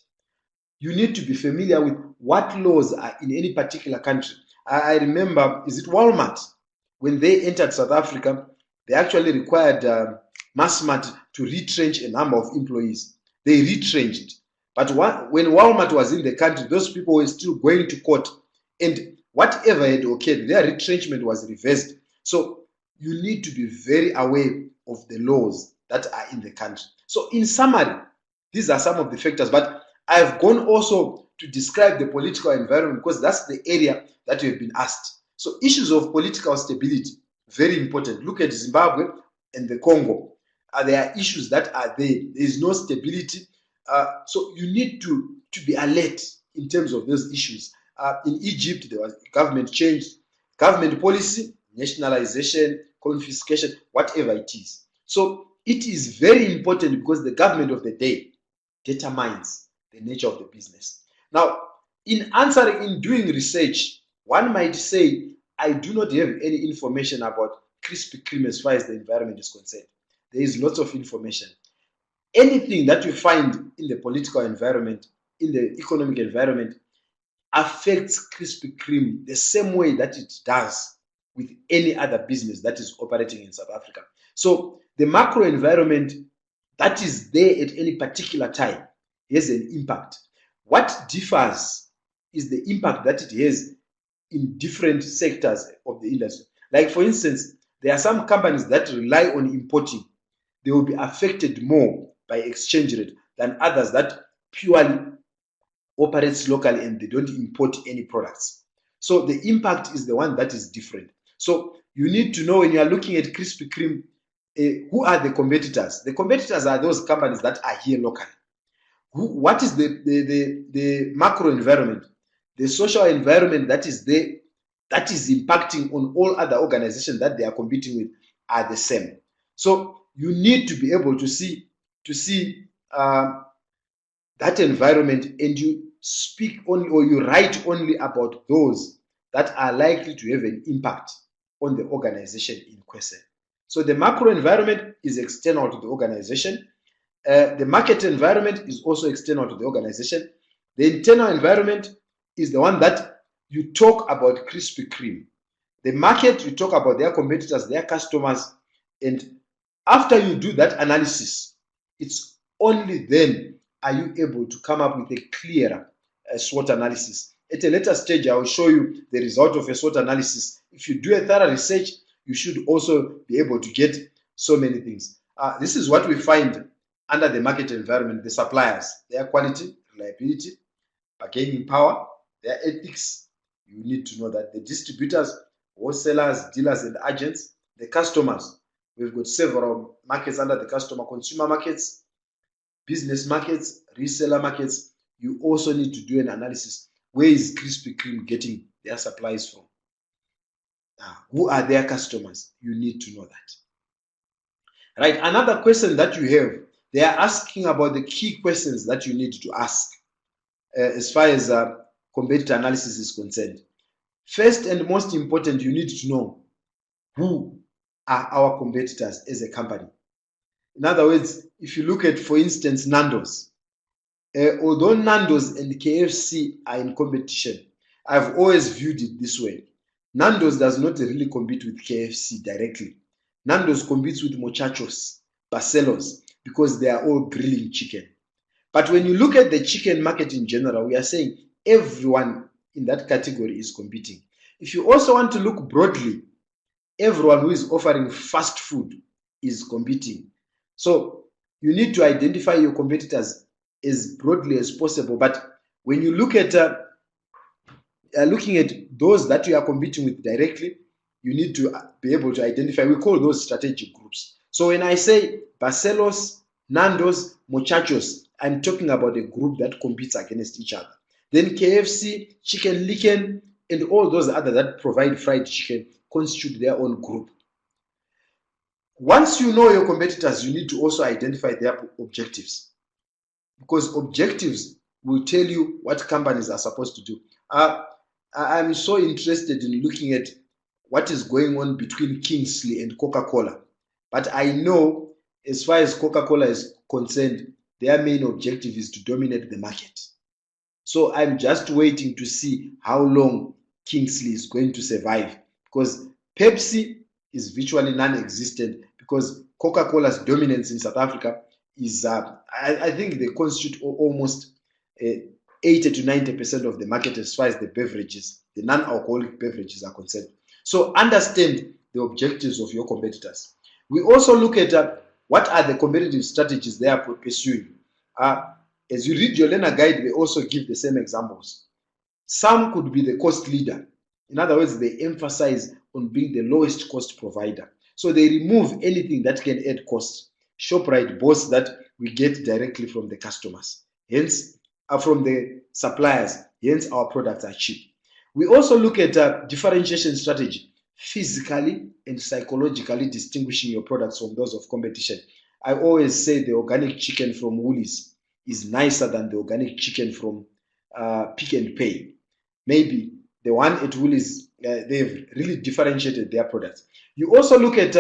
You need to be familiar with what laws are in any particular country. I remember, is it Walmart? When they entered South Africa, they actually required Massmart to retrench a number of employees. They retrenched. But when Walmart was in the country, those people were still going to court. And whatever had occurred, their retrenchment was reversed. So you need to be very aware of the laws that are in the country. So in summary, these are some of the factors. But I've gone also to describe the political environment because that's the area that we've been asked. So issues of political stability, very important. Look at Zimbabwe and the Congo. There are issues that are there. There is no stability. So you need to be alert in terms of those issues. In Egypt, there was government change, government policy, nationalization, confiscation, whatever it is. So it is very important because the government of the day determines the nature of the business. Now, in doing research, one might say, I do not have any information about Krispy Kreme as far as the environment is concerned. There is lots of information. Anything that you find in the political environment, in the economic environment, affects Krispy Kreme the same way that it does with any other business that is operating in South Africa. So the macro environment that is there at any particular time has an impact. What differs is the impact that it has in different sectors of the industry. Like for instance, there are some companies that rely on importing. They will be affected more by exchange rate than others that purely operates locally and they don't import any products. So the impact is the one that is different. So you need to know when you are looking at Krispy Kreme, who are the competitors? The competitors are those companies that are here locally. What is the macro environment? The social environment that is there, that is impacting on all other organizations that they are competing with are the same. So you need to be able to see that environment, and you speak only, or you write only about those that are likely to have an impact on the organization in question. So the macro environment is external to the organization. The market environment is also external to the organization. The internal environment is the one that you talk about Krispy Kreme. The market, you talk about their competitors, their customers, and after you do that analysis, it's only then are you able to come up with a clearer SWOT analysis. At a later stage, I will show you the result of a SWOT analysis. If you do a thorough research, you should also be able to get so many things. This is what we find under the market environment: the suppliers, their quality, reliability, bargaining power, their ethics. You need to know that. The distributors, wholesalers, dealers, and agents, the customers. We've got several markets under the customer: consumer markets, business markets, reseller markets. You also need to do an analysis. Where is Krispy Kreme getting their supplies from? Who are their customers? You need to know that. Right, another question that you have, they are asking about the key questions that you need to ask as far as competitor analysis is concerned. First and most important, you need to know who are our competitors as a company. In other words, if you look at, for instance, Nando's, although Nando's and KFC are in competition, I've always viewed it this way. Nando's does not really compete with KFC directly. Nando's competes with Muchachos, Barcelos, because they are all grilling chicken. But when you look at the chicken market in general, we are saying everyone in that category is competing. If you also want to look broadly, everyone who is offering fast food is competing. So you need to identify your competitors as broadly as possible. But when you look at looking at those that you are competing with directly, you need to be able to identify. We call those strategic groups. So when I say Barcelos, Nando's, Muchachos, I'm talking about a group that competes against each other. Then KFC, Chicken Licken, and all those others that provide fried chicken constitute their own group. Once you know your competitors, you need to also identify their objectives, because objectives will tell you what companies are supposed to do. I'm so interested in looking at what is going on between Kingsley and Coca-Cola. But I know, as far as Coca-Cola is concerned, their main objective is to dominate the market. So I'm just waiting to see how long Kingsley is going to survive, because Pepsi is virtually non-existent, because Coca-Cola's dominance in South Africa is, I think they constitute almost 80 to 90% of the market as far as the beverages, the non-alcoholic beverages are concerned. So understand the objectives of your competitors. We also look at what are the competitive strategies they are pursuing. As you read your learner guide, they also give the same examples. Some could be the cost leader. In other words, they emphasize on being the lowest cost provider. So they remove anything that can add cost. ShopRite boasts that we get directly from the customers, hence from the suppliers, hence our products are cheap. We also look at differentiation strategy, physically and psychologically distinguishing your products from those of competition. I always say the organic chicken from Woolies is nicer than the organic chicken from Pick and Pay. Maybe the one at Woolies, they've really differentiated their products. You also look at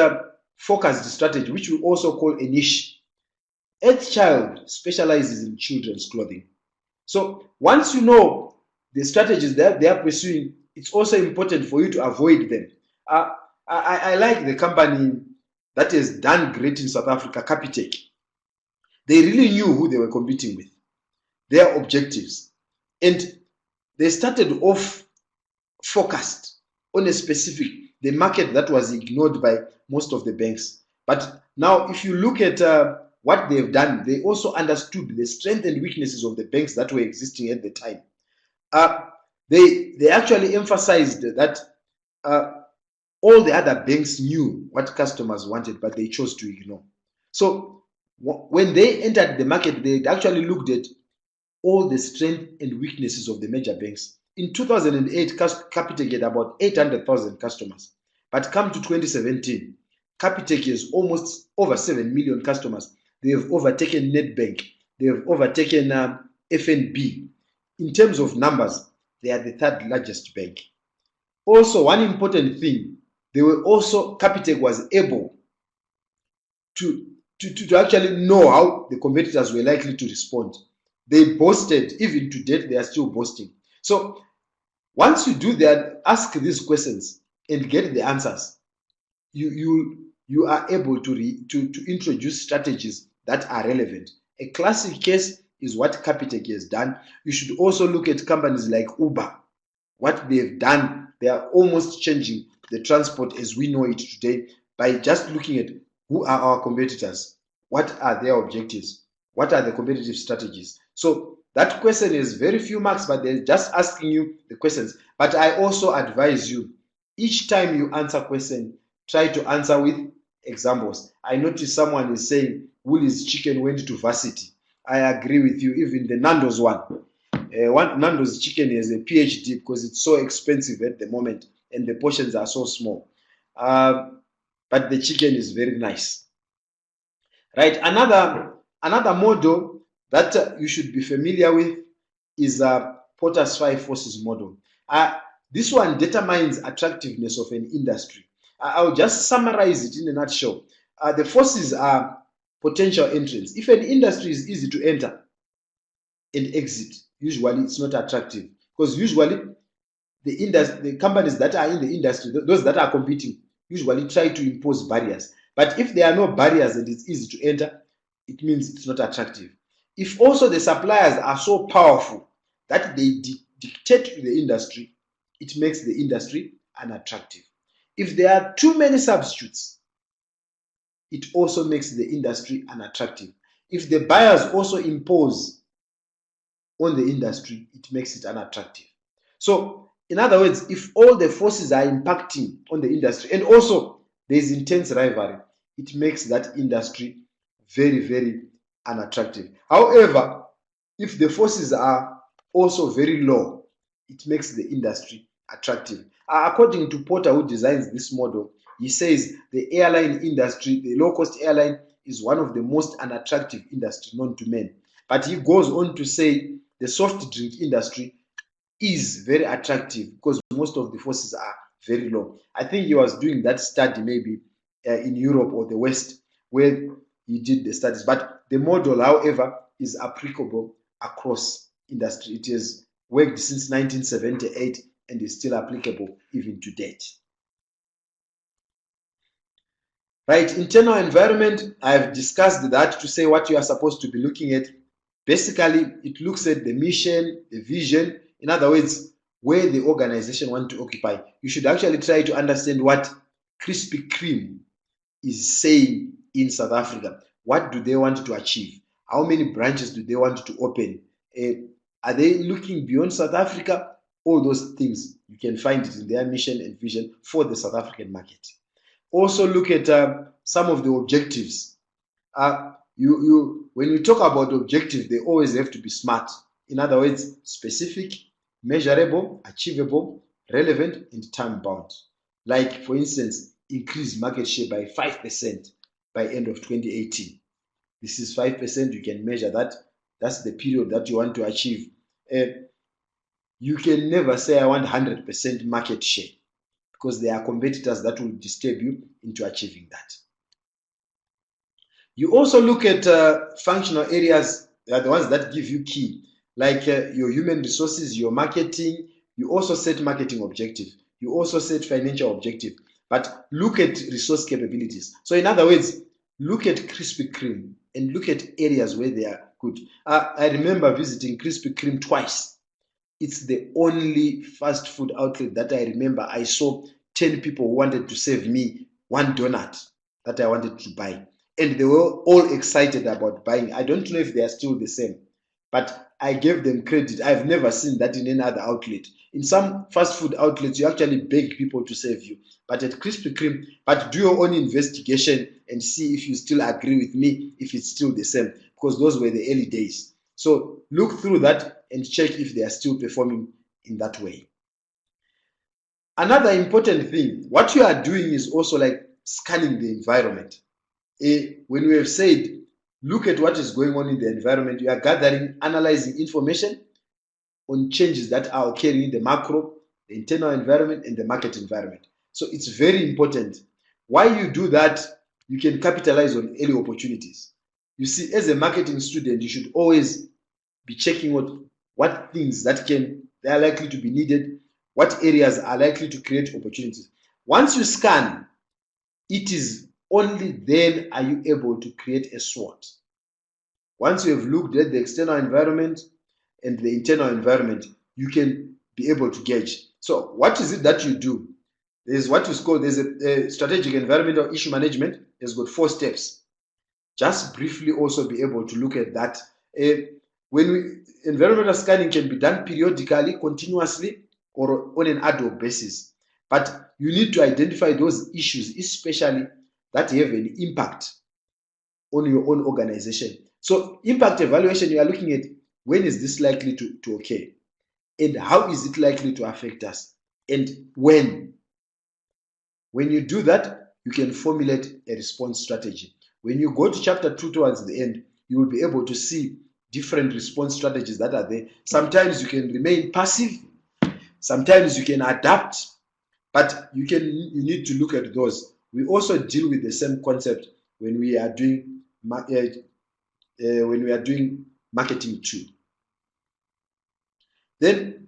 focused strategy, which we also call a niche. Earthchild specializes in children's clothing. So once you know the strategies that they are pursuing, it's also important for you to avoid them. I like the company that has done great in South Africa, Capitec. They really knew who they were competing with, their objectives. And they started off focused on a specific, the market that was ignored by most of the banks. But now if you look at what they've done, they also understood the strengths and weaknesses of the banks that were existing at the time. They actually emphasized that all the other banks knew what customers wanted, but they chose to ignore. So when they entered the market, they actually looked at all the strengths and weaknesses of the major banks. In 2008, Capitec had about 800,000 customers. But come to 2017, Capitec has almost over 7 million customers. They have overtaken Nedbank. They have overtaken FNB. In terms of numbers, they are the third largest bank. Also, one important thing, Capitec was able to actually know how the competitors were likely to respond. They boasted, even to date, they are still boasting. So once you do that, ask these questions and get the answers, you are able to introduce strategies that are relevant. A classic case is what Capitec has done. You should also look at companies like Uber. What they've done, they are almost changing the transport as we know it today by just looking at who are our competitors, what are their objectives, what are the competitive strategies. So that question is very few marks, but they're just asking you the questions. But I also advise you, each time you answer a question, try to answer with examples. I noticed someone is saying Woolies chicken went to Varsity. I agree with you. Even the Nando's one Nando's chicken is a PhD because it's so expensive at the moment. and the portions are so small. But the chicken is very nice. Right, another model that you should be familiar with is Porter's 5 forces model. This one determines attractiveness of an industry. I'll just summarize it in a nutshell. The forces are potential entrants. If an industry is easy to enter and exit, usually it's not attractive, because usually the companies that are in the industry, those that are competing, usually try to impose barriers. But if there are no barriers and it's easy to enter, it means it's not attractive. If also the suppliers are so powerful that they dictate to the industry, it makes the industry unattractive. If there are too many substitutes, it also makes the industry unattractive. If the buyers also impose on the industry, it makes it unattractive. So, in other words, if all the forces are impacting on the industry and also there is intense rivalry, it makes that industry very, very unattractive. However, if the forces are also very low, it makes the industry attractive. According to Porter, who designs this model, he says the airline industry, the low-cost airline, is one of the most unattractive industries known to men. But he goes on to say the soft drink industry is very attractive because most of the forces are very low. I think he was doing that study maybe in Europe or the West where he did the studies. But the model, however, is applicable across industry. It has worked since 1978 and is still applicable even to date. Right, internal environment, I've discussed that to say what you are supposed to be looking at. Basically, it looks at the mission, the vision. In other words, where the organization wants to occupy. You should actually try to understand what Krispy Kreme is saying in South Africa. What do they want to achieve? How many branches do they want to open? Are they looking beyond South Africa? All those things, you can find it in their mission and vision for the South African market. Also look at some of the objectives. When you talk about objectives, they always have to be SMART. In other words, specific, measurable, achievable, relevant, and time-bound. Like, for instance, increase market share by 5% by end of 2018. This is 5%, you can measure that. That's the period that you want to achieve. You can never say, I want 100% market share, because there are competitors that will disturb you into achieving that. You also look at functional areas, they are the ones that give you key, like your human resources, your marketing. You also set marketing objective. You also set financial objective. But look at resource capabilities. So in other words, look at Krispy Kreme and look at areas where they are good. I remember visiting Krispy Kreme twice. It's the only fast food outlet that I remember I saw 10 people who wanted to save me one donut that I wanted to buy. And they were all excited about buying. I don't know if they are still the same, but I gave them credit. I've never seen that in any other outlet. In some fast food outlets, you actually beg people to save you. But at Krispy Kreme, but do your own investigation and see if you still agree with me, if it's still the same, because those were the early days. So look through that and check if they are still performing in that way. Another important thing, what you are doing is also like scanning the environment. When we have said, look at what is going on in the environment, you are gathering, analyzing information on changes that are occurring in the macro, the internal environment, and the market environment. So it's very important. While you do that, you can capitalize on early opportunities. You see, as a marketing student, you should always be checking what things that they are likely to be needed, what areas are likely to create opportunities. Once you scan, it is only then are you able to create a SWOT. Once you have looked at the external environment and the internal environment, you can be able to gauge. So what is it that you do? There's what is called, there's a strategic environmental issue management. It's got 4 steps. Just briefly also be able to look at that. Environmental scanning can be done periodically, continuously, or on an ad hoc basis. But you need to identify those issues, especially that have an impact on your own organization. So impact evaluation, you are looking at when is this likely to occur, and how is it likely to affect us, and when. When you do that, you can formulate a response strategy. When you go to chapter 2 towards the end, you will be able to see different response strategies that are there. Sometimes you can remain passive, sometimes you can adapt, but you need to look at those. We also deal with the same concept when we are doing marketing too. Then,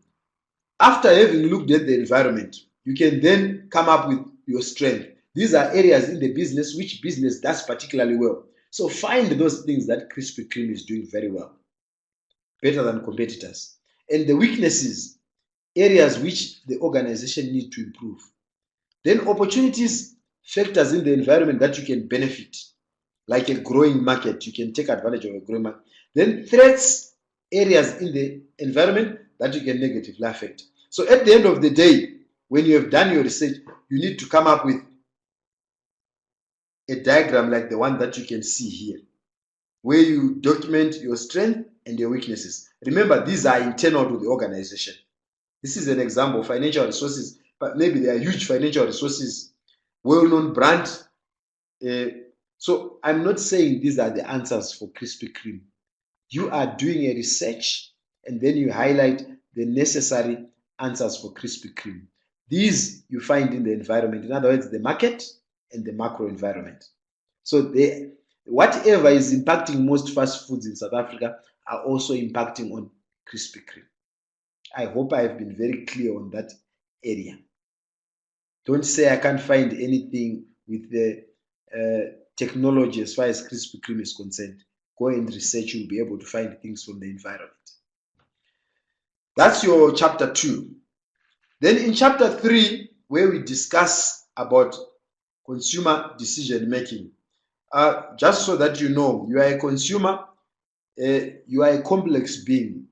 after having looked at the environment, you can then come up with your strength. These are areas in the business which business does particularly well. So find those things that Krispy Kreme is doing very well, better than competitors. And the weaknesses, areas which the organization need to improve. Then opportunities, factors in the environment that you can benefit, like a growing market, you can take advantage of a growing market. Then threats, areas in the environment that you can negatively affect. So at the end of the day, when you have done your research, you need to come up with a diagram like the one that you can see here, where you document your strength and your weaknesses. Remember, these are internal to the organization. This is an example of financial resources, but maybe they are huge financial resources, well-known brand. So I'm not saying these are the answers for Krispy Kreme. You are doing a research and then you highlight the necessary answers for Krispy Kreme. These you find in the environment, in other words, the market and the macro environment. So whatever is impacting most fast foods in South Africa are also impacting on Krispy Kreme. I hope I have been very clear on that area. Don't say I can't find anything with the technology as far as Krispy Kreme is concerned. Go and research, you'll be able to find things from the environment. That's your chapter 2. Then in chapter 3, where we discuss about consumer decision making, just so that you know, you are a consumer, you are a complex being.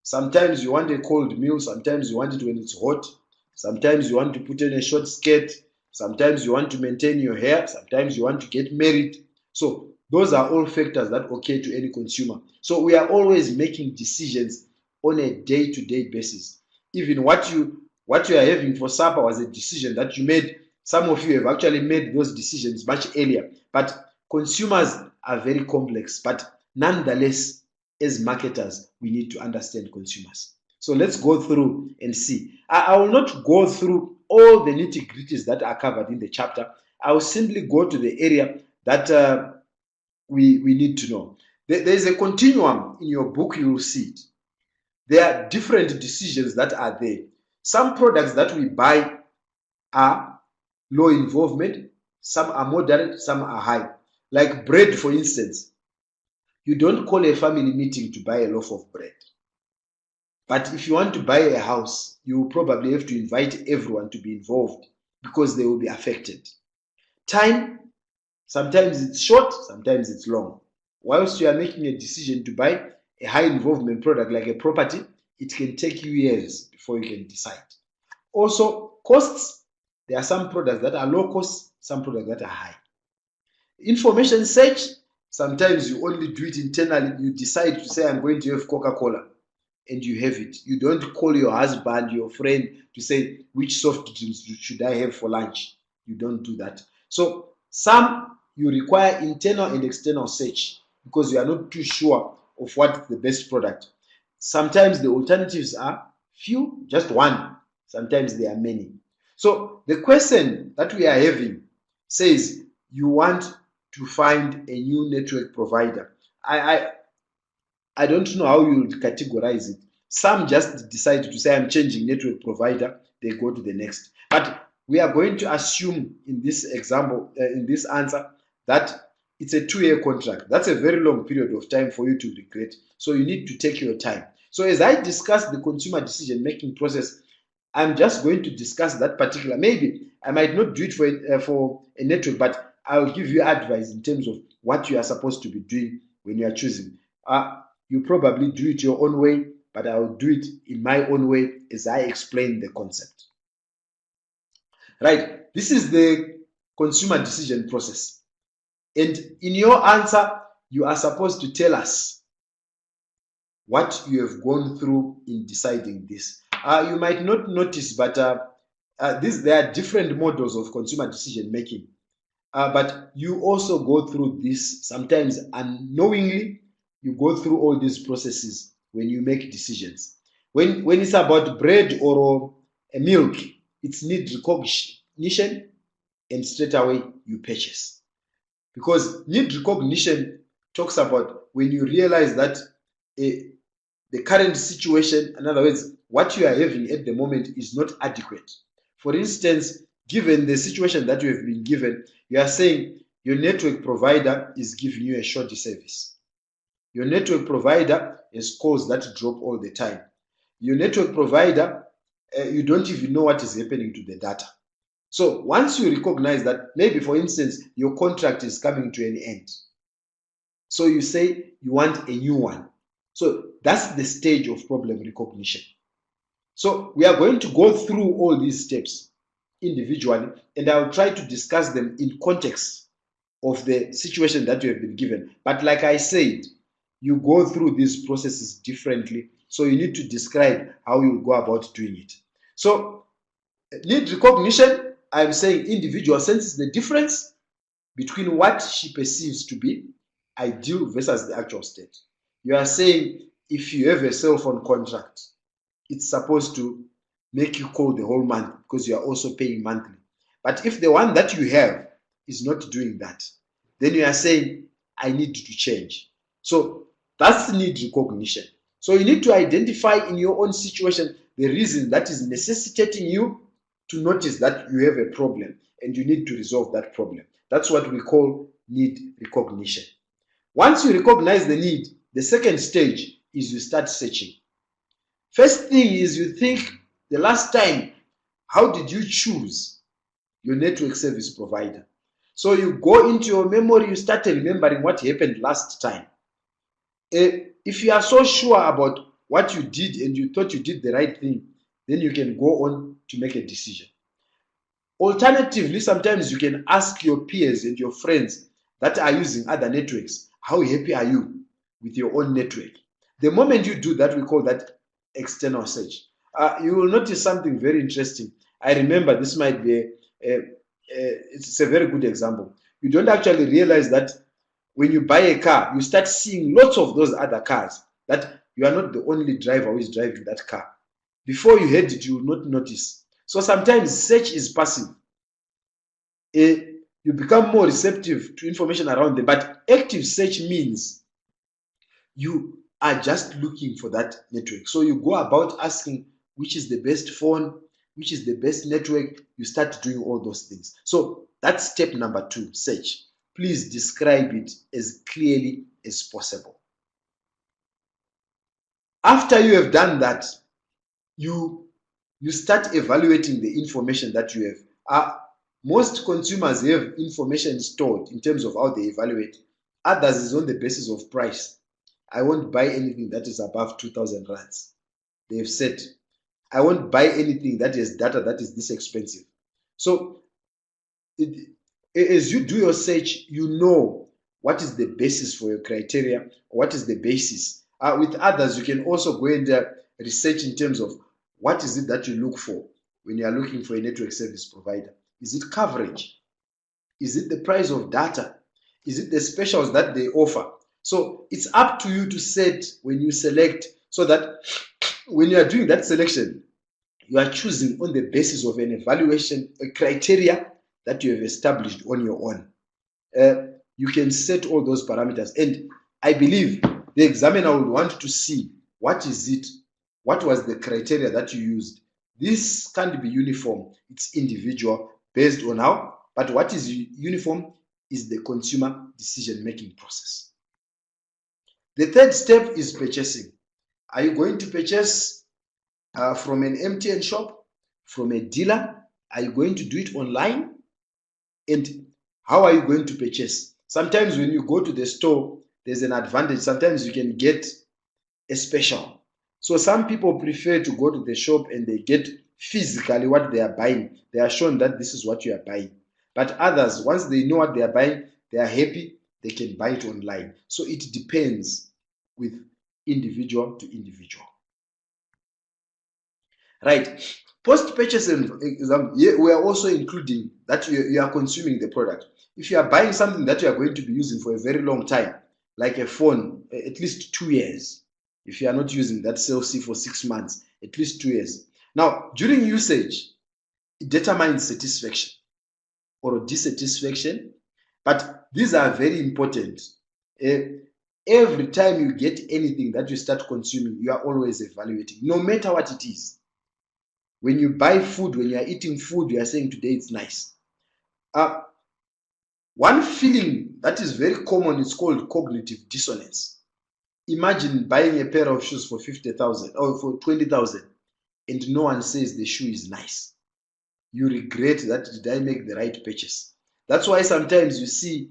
Sometimes you want a cold meal, sometimes you want it when it's hot, sometimes you want to put in a short skirt, sometimes you want to maintain your hair, sometimes you want to get married. So those are all factors that occur to any consumer. So we are always making decisions on a day-to-day basis. Even what you are having for supper was a decision that you made. Some of you have actually made those decisions much earlier. But consumers are very complex. But nonetheless, as marketers, we need to understand consumers. So let's go through and see. I will not go through all the nitty-gritties that are covered in the chapter. I will simply go to the area that we need to know. There is a continuum in your book, you will see it. There are different decisions that are there. Some products that we buy are low involvement, some are moderate, some are high. Like bread, for instance. You don't call a family meeting to buy a loaf of bread. But if you want to buy a house, you will probably have to invite everyone to be involved because they will be affected. Time, sometimes it's short, sometimes it's long. Whilst you are making a decision to buy a high involvement product like a property, it can take you years before you can decide. Also, costs, there are some products that are low cost, some products that are high. Information search, sometimes you only do it internally. You decide to say, I'm going to have Coca-Cola, and you have it. You don't call your husband, your friend to say, which soft drinks should I have for lunch? You don't do that. So some you require internal and external search because you are not too sure of what the best product. Sometimes the alternatives are few, just one. Sometimes there are many. So the question that we are having says you want to find a new network provider. I don't know how you would categorize it. Some just decide to say, I'm changing network provider. They go to the next. But we are going to assume in this example, in this answer, that it's a 2-year contract. That's a very long period of time for you to regret. So you need to take your time. So as I discuss the consumer decision-making process, I'm just going to discuss that particular. Maybe I might not do it for a network, but I'll give you advice in terms of what you are supposed to be doing when you are choosing. You probably do it your own way, but I will do it in my own way as I explain the concept. Right, this is the consumer decision process. And in your answer, you are supposed to tell us what you have gone through in deciding this. You might not notice, but There are different models of consumer decision making, but you also go through this sometimes unknowingly. You go through all these processes when you make decisions. When it's about bread or a milk, it's need recognition, and straight away you purchase. Because need recognition talks about when you realize that the current situation, in other words, what you are having at the moment is not adequate. For instance, given the situation that you have been given, you are saying your network provider is giving you a shoddy service. Your network provider has calls that drop all the time. Your network provider, you don't even know what is happening to the data. So once you recognize that, maybe for instance, your contract is coming to an end. So you say you want a new one. So that's the stage of problem recognition. So we are going to go through all these steps individually, and I'll try to discuss them in context of the situation that you have been given. But like I said, you go through these processes differently, so you need to describe how you go about doing it. So need recognition, I'm saying individual senses the difference between what she perceives to be ideal versus the actual state. You are saying if you have a cell phone contract, it's supposed to make you call the whole month because you are also paying monthly. But if the one that you have is not doing that, then you are saying, I need to change. So that's need recognition. So you need to identify in your own situation the reason that is necessitating you to notice that you have a problem and you need to resolve that problem. That's what we call need recognition. Once you recognize the need, the second stage is you start searching. First thing is you think the last time, how did you choose your network service provider? So you go into your memory, you start remembering what happened last time. If you are so sure about what you did and you thought you did the right thing, then you can go on to make a decision. Alternatively, sometimes you can ask your peers and your friends that are using other networks, how happy are you with your own network? The moment you do that, we call that external search. You will notice something very interesting. I remember this might be it's a very good example. You don't actually realize that when you buy a car, you start seeing lots of those other cars, that you are not the only driver who is driving that car. Before you head it, you will not notice. So sometimes search is passive. You become more receptive to information around them. But active search means you are just looking for that network. So you go about asking which is the best phone, which is the best network. You start doing all those things. So that's step number 2, search. Please describe it as clearly as possible. After you have done that, you start evaluating the information that you have. Most consumers have information stored in terms of how they evaluate. Others is on the basis of price. I won't buy anything that is above 2,000 rands. They've said, I won't buy anything that has data that is this expensive. So as you do your search, you know what is the basis for your criteria, what is the basis. With others, you can also go and research in terms of what is it that you look for when you are looking for a network service provider. Is it coverage? Is it the price of data? Is it the specials that they offer? So it's up to you to set when you select, so that when you are doing that selection, you are choosing on the basis of an evaluation, a criteria that you have established on your own. You can set all those parameters. And I believe the examiner would want to see what is it, what was the criteria that you used. This can't be uniform. It's individual based on how, but what is uniform is the consumer decision-making process. The third step is purchasing. Are you going to purchase from an MTN shop, from a dealer? Are you going to do it online? And how are you going to purchase? Sometimes when you go to the store, there's an advantage. Sometimes you can get a special. So some people prefer to go to the shop and they get physically what they are buying. They are shown that this is what you are buying. But others, once they know what they are buying, they are happy, they can buy it online. So it depends with individual to individual. Right. Post-purchase exam, we are also including that you are consuming the product. If you are buying something that you are going to be using for a very long time, like a phone, at least 2 years. If you are not using that CLC for 6 months, at least 2 years. Now, during usage, it determines satisfaction or dissatisfaction, but these are very important. Every time you get anything that you start consuming, you are always evaluating, no matter what it is. When you buy food, when you are eating food, you are saying today it's nice. One feeling that is very common is called cognitive dissonance. Imagine buying a pair of shoes for 50,000 or for 20,000 and no one says the shoe is nice. You regret that, did I make the right purchase? That's why sometimes you see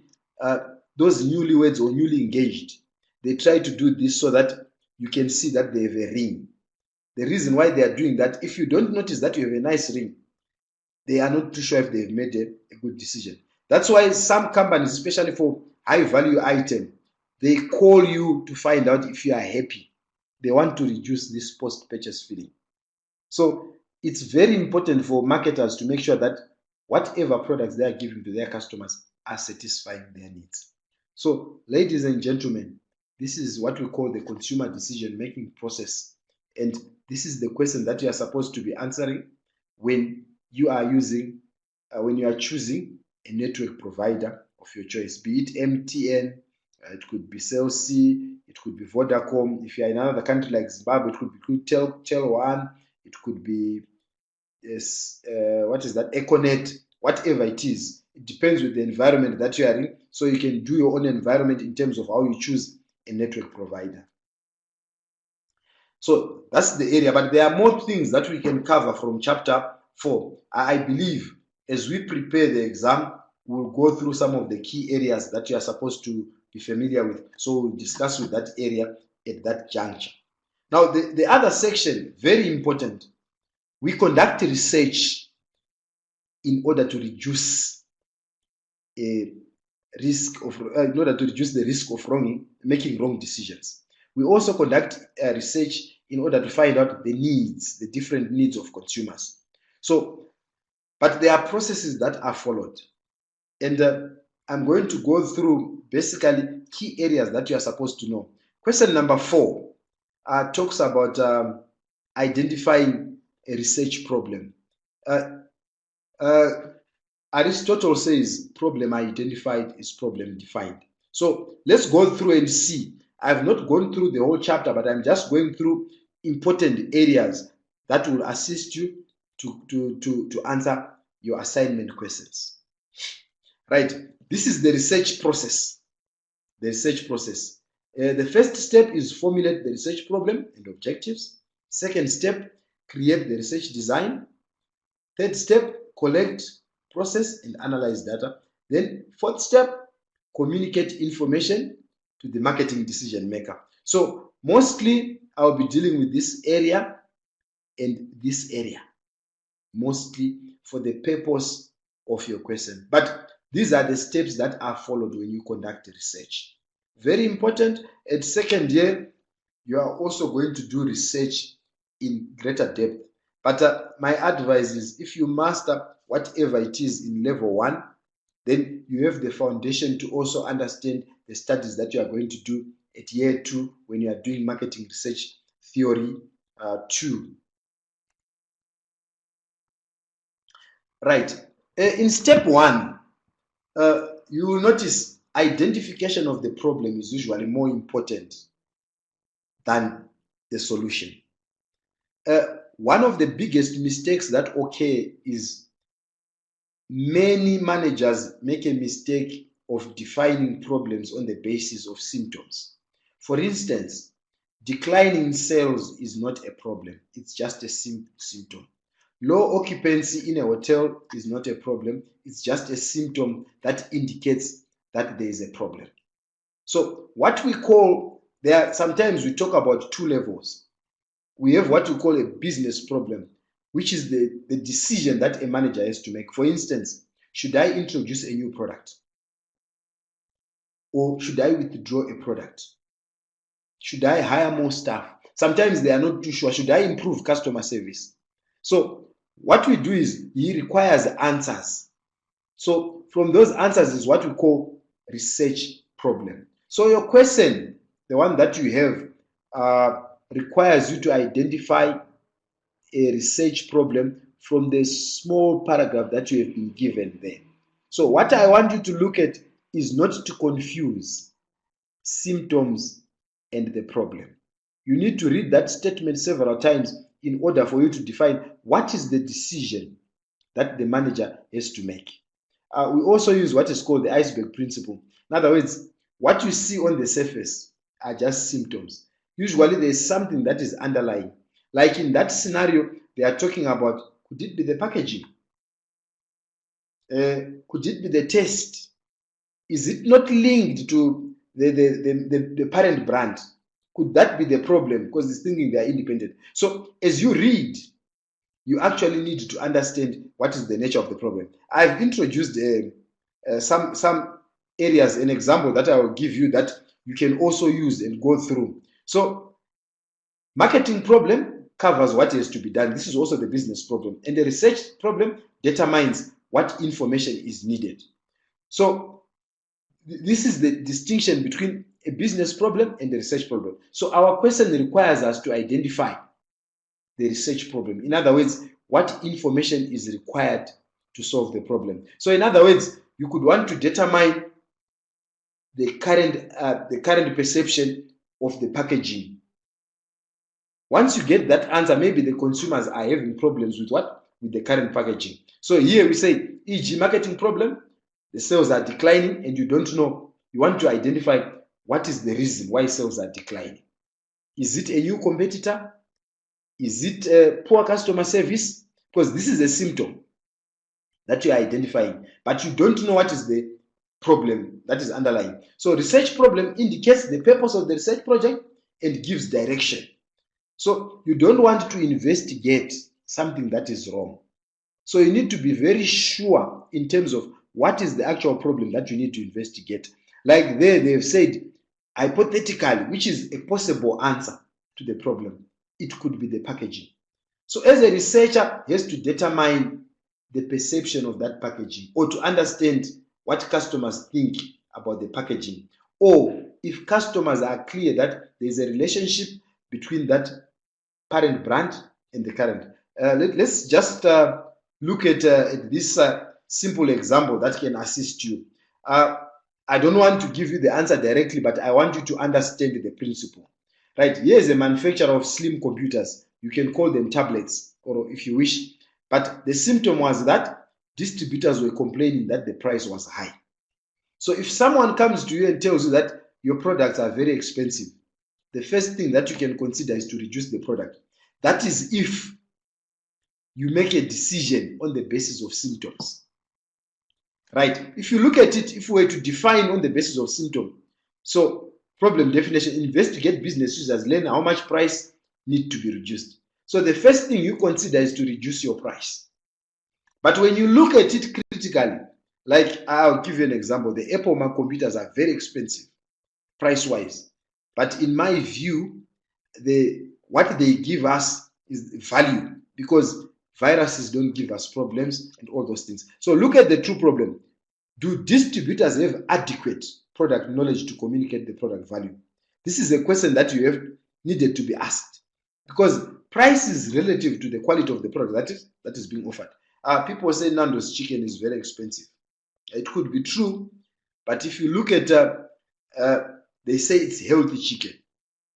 those newlyweds or newly engaged, they try to do this so that you can see that they have a ring. The reason why they are doing that, if you don't notice that you have a nice ring, they are not too sure if they've made a good decision. That's why some companies, especially for high value item, they call you to find out if you are happy. They want to reduce this post-purchase feeling. So it's very important for marketers to make sure that whatever products they are giving to their customers are satisfying their needs. So, ladies and gentlemen, this is what we call the consumer decision-making process. And this is the question that you are supposed to be answering when you are choosing a network provider of your choice, be it MTN, it could be CLC, it could be Vodacom. If you are in another country like Zimbabwe, it could be Tel1, it could be Econet, whatever it is. It depends with the environment that you are in, so you can do your own environment in terms of how you choose a network provider. So that's the area, but there are more things that we can cover from chapter 4. I believe as we prepare the exam, we'll go through some of the key areas that you are supposed to be familiar with. So we'll discuss with that area at that juncture. Now, the other section, very important, we conduct research in order to reduce the risk of making wrong decisions. We also conduct research in order to find out the different needs of consumers. So, but there are processes that are followed. And I'm going to go through basically key areas that you are supposed to know. Question number 4 talks about identifying a research problem. Aristotle says problem identified is problem defined. So let's go through and see. I've not gone through the whole chapter, but I'm just going through important areas that will assist you to answer your assignment questions. Right, this is the research process. The research process. The first step is formulate the research problem and objectives. Second step, create the research design. Third step, collect, process, and analyze data. Then fourth step, communicate information to the marketing decision maker. So mostly I'll be dealing with this area and this area, mostly for the purpose of your question. But these are the steps that are followed when you conduct research. Very important. At second year, you are also going to do research in greater depth. But my advice is, if you master whatever it is in level 1, then you have the foundation to also understand the studies that you are going to do at year 2 when you are doing marketing research theory 2. Right. In step 1, you will notice identification of the problem is usually more important than the solution. One of the biggest mistakes that occur is many managers make a mistake of defining problems on the basis of symptoms. For instance, declining sales is not a problem, it's just a symptom. Low occupancy in a hotel is not a problem, it's just a symptom that indicates that there is a problem. So what we call, sometimes we talk about 2 levels. We have what we call a business problem, which is the decision that a manager has to make. For instance, should I introduce a new product? Or should I withdraw a product? Should I hire more staff? Sometimes they are not too sure. Should I improve customer service? So What we do is he requires answers. So from those answers is what we call research problem. So your question, the one that you have, requires you to identify a research problem from the small paragraph that you have been given there. So what I want you to look at is not to confuse symptoms and the problem. You need to read that statement several times in order for you to define what is the decision that the manager has to make. We also use what is called the iceberg principle. In other words, what you see on the surface are just symptoms. Usually there is something that is underlying. Like in that scenario, they are talking about, could it be the packaging? Could it be the taste? Is it not linked to the parent brand? Could that be the problem? Because it's thinking they are independent. So as you read, you actually need to understand what is the nature of the problem. I've introduced some areas, an example that I will give you that you can also use and go through. So marketing problem covers what has to be done. This is also the business problem. And the research problem determines what information is needed. So this is the distinction between a business problem and the research problem. So our question requires us to identify the research problem. In other words, what information is required to solve the problem. So in other words, you could want to determine the current perception of the packaging. Once you get that answer, maybe the consumers are having problems with what? With the current packaging. So here we say, e.g. marketing problem, the sales are declining and you don't know. You want to identify what is the reason why sales are declining. Is it a new competitor? Is it poor customer service? Because this is a symptom that you are identifying, but you don't know what is the problem that is underlying. So research problem indicates the purpose of the research project and gives direction. So you don't want to investigate something that is wrong. So you need to be very sure in terms of what is the actual problem that you need to investigate. Like there, they've said, hypothetically, which is a possible answer to the problem. It could be the packaging. So as a researcher, he has to determine the perception of that packaging or to understand what customers think about the packaging. Or if customers are clear that there's a relationship between that parent brand and the current. Let's just look at this simple example that can assist you. I don't want to give you the answer directly, but I want you to understand the principle. Right, here is a manufacturer of slim computers. You can call them tablets, or if you wish. But the symptom was that distributors were complaining that the price was high. So if someone comes to you and tells you that your products are very expensive, the first thing that you can consider is to reduce the product. That is if you make a decision on the basis of symptoms. Right? If you look at it, if we were to define on the basis of symptom, so problem definition, investigate business users, learn how much price need to be reduced. So the first thing you consider is to reduce your price. But when you look at it critically, like I'll give you an example, the Apple Mac computers are very expensive, price-wise. But in my view, what they give us is value, because viruses don't give us problems and all those things. So look at the true problem. Do distributors have adequate product knowledge to communicate the product value? This is a question that you have needed to be asked, because price is relative to the quality of the product that is being offered. People say Nando's chicken is very expensive. It could be true, but if you look at, they say it's healthy chicken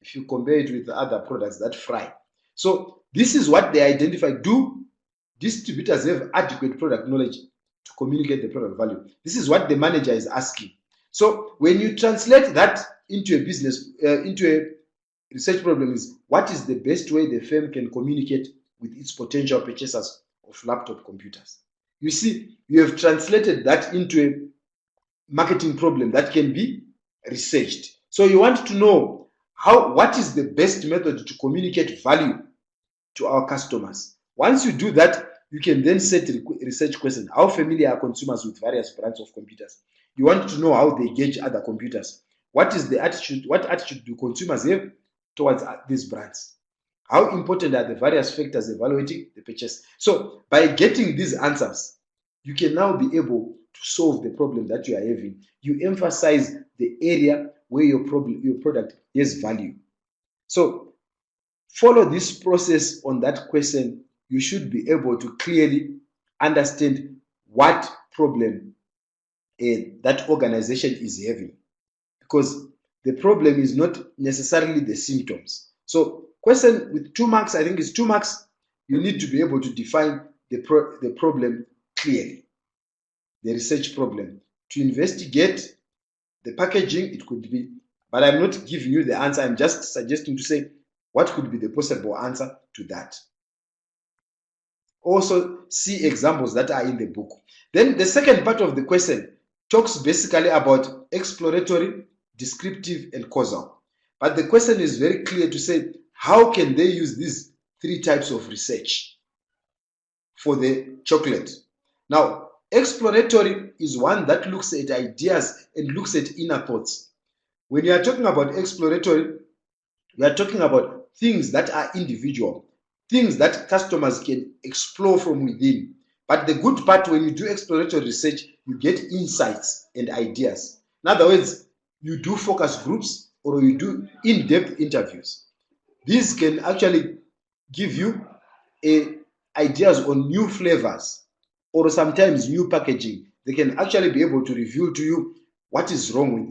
if you compare it with other products that fry. So this is what they identify. Do distributors have adequate product knowledge to communicate the product value? This is what the manager is asking. So when you translate that into a business, into a research problem, is what is the best way the firm can communicate with its potential purchasers of laptop computers? You see, you have translated that into a marketing problem that can be researched. So you want to know what is the best method to communicate value to our customers. Once you do that, you can then set a research question. How familiar are consumers with various brands of computers? You want to know how they gauge other computers. What is the attitude? What attitude do consumers have towards these brands? How important are the various factors evaluating the purchase? So by getting these answers, you can now be able to solve the problem that you are having. You emphasize the area where your product has value. So follow this process on that question. You should be able to clearly understand what problem that organization is having, because the problem is not necessarily the symptoms. So question with 2 marks, I think it's 2 marks. You need to be able to define the problem clearly, the research problem. To investigate the packaging, it could be, but I'm not giving you the answer. I'm just suggesting to say what could be the possible answer to that. Also see examples that are in the book. Then the second part of the question talks basically about exploratory, descriptive, and causal. But the question is very clear to say, how can they use these 3 types of research for the chocolate? Now, exploratory is one that looks at ideas and looks at inner thoughts. When you are talking about exploratory, we are talking about things that are individual, things that customers can explore from within. But the good part, when you do exploratory research, you get insights and ideas. In other words, you do focus groups or you do in-depth interviews. These can actually give you ideas on new flavors or sometimes new packaging. They can actually be able to reveal to you what is wrong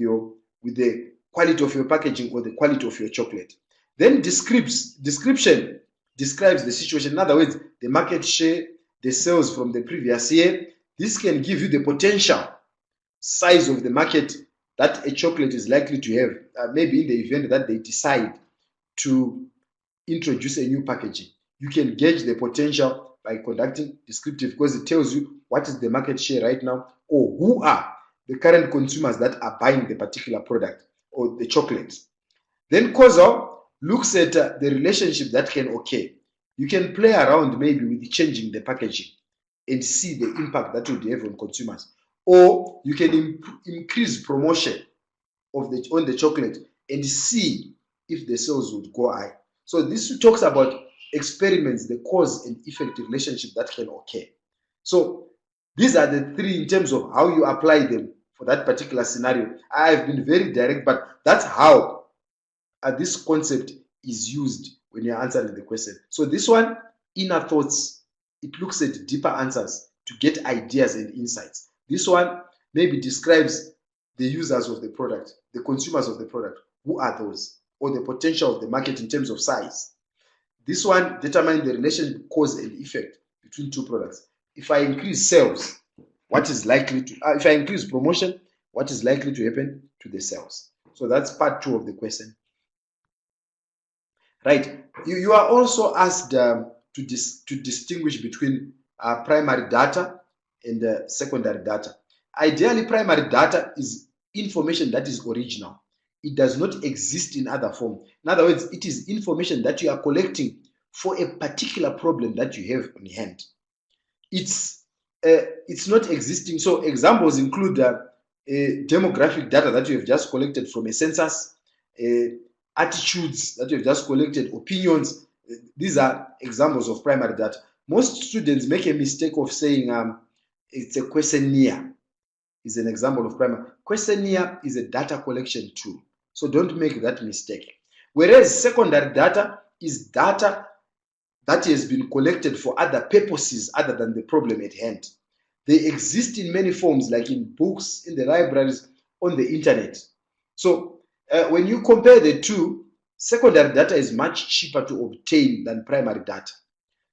with the quality of your packaging or the quality of your chocolate. Then description describes the situation. In other words, the market share, the sales from the previous year. This can give you the potential size of the market that a chocolate is likely to have, maybe in the event that they decide to introduce a new packaging. You can gauge the potential by conducting descriptive, because it tells you what is the market share right now, or who are the current consumers that are buying the particular product or the chocolate. Then causal looks at the relationship that can occur. You can play around maybe with changing the packaging and see the impact that would have on consumers. Or you can increase promotion on the chocolate and see if the sales would go high. So this talks about experiments, the cause and effect relationship that can occur. So these are the 3 in terms of how you apply them for that particular scenario. I've been very direct, but that's how this concept is used when you're answering the question. So this one, inner thoughts, it looks at deeper answers to get ideas and insights. This one maybe describes the users of the product, the consumers of the product. Who are those? Or the potential of the market in terms of size. This one determines the relationship cause and effect between 2 products. If I increase sales, what is likely to, if I increase promotion, what is likely to happen to the sales? So that's part 2 of the question. Right. You are also asked to distinguish between primary data and secondary data. Ideally, primary data is information that is original. It does not exist in other form. In other words, it is information that you are collecting for a particular problem that you have on hand. It's not existing. So examples include demographic data that you have just collected from a census, attitudes that you have just collected, opinions. These are examples of primary data. Most students make a mistake of saying it's a questionnaire. Is an example of primary. Questionnaire is a data collection tool. So don't make that mistake. Whereas secondary data is data that has been collected for other purposes other than the problem at hand. They exist in many forms, like in books, in the libraries, on the internet. So when you compare the 2, secondary data is much cheaper to obtain than primary data.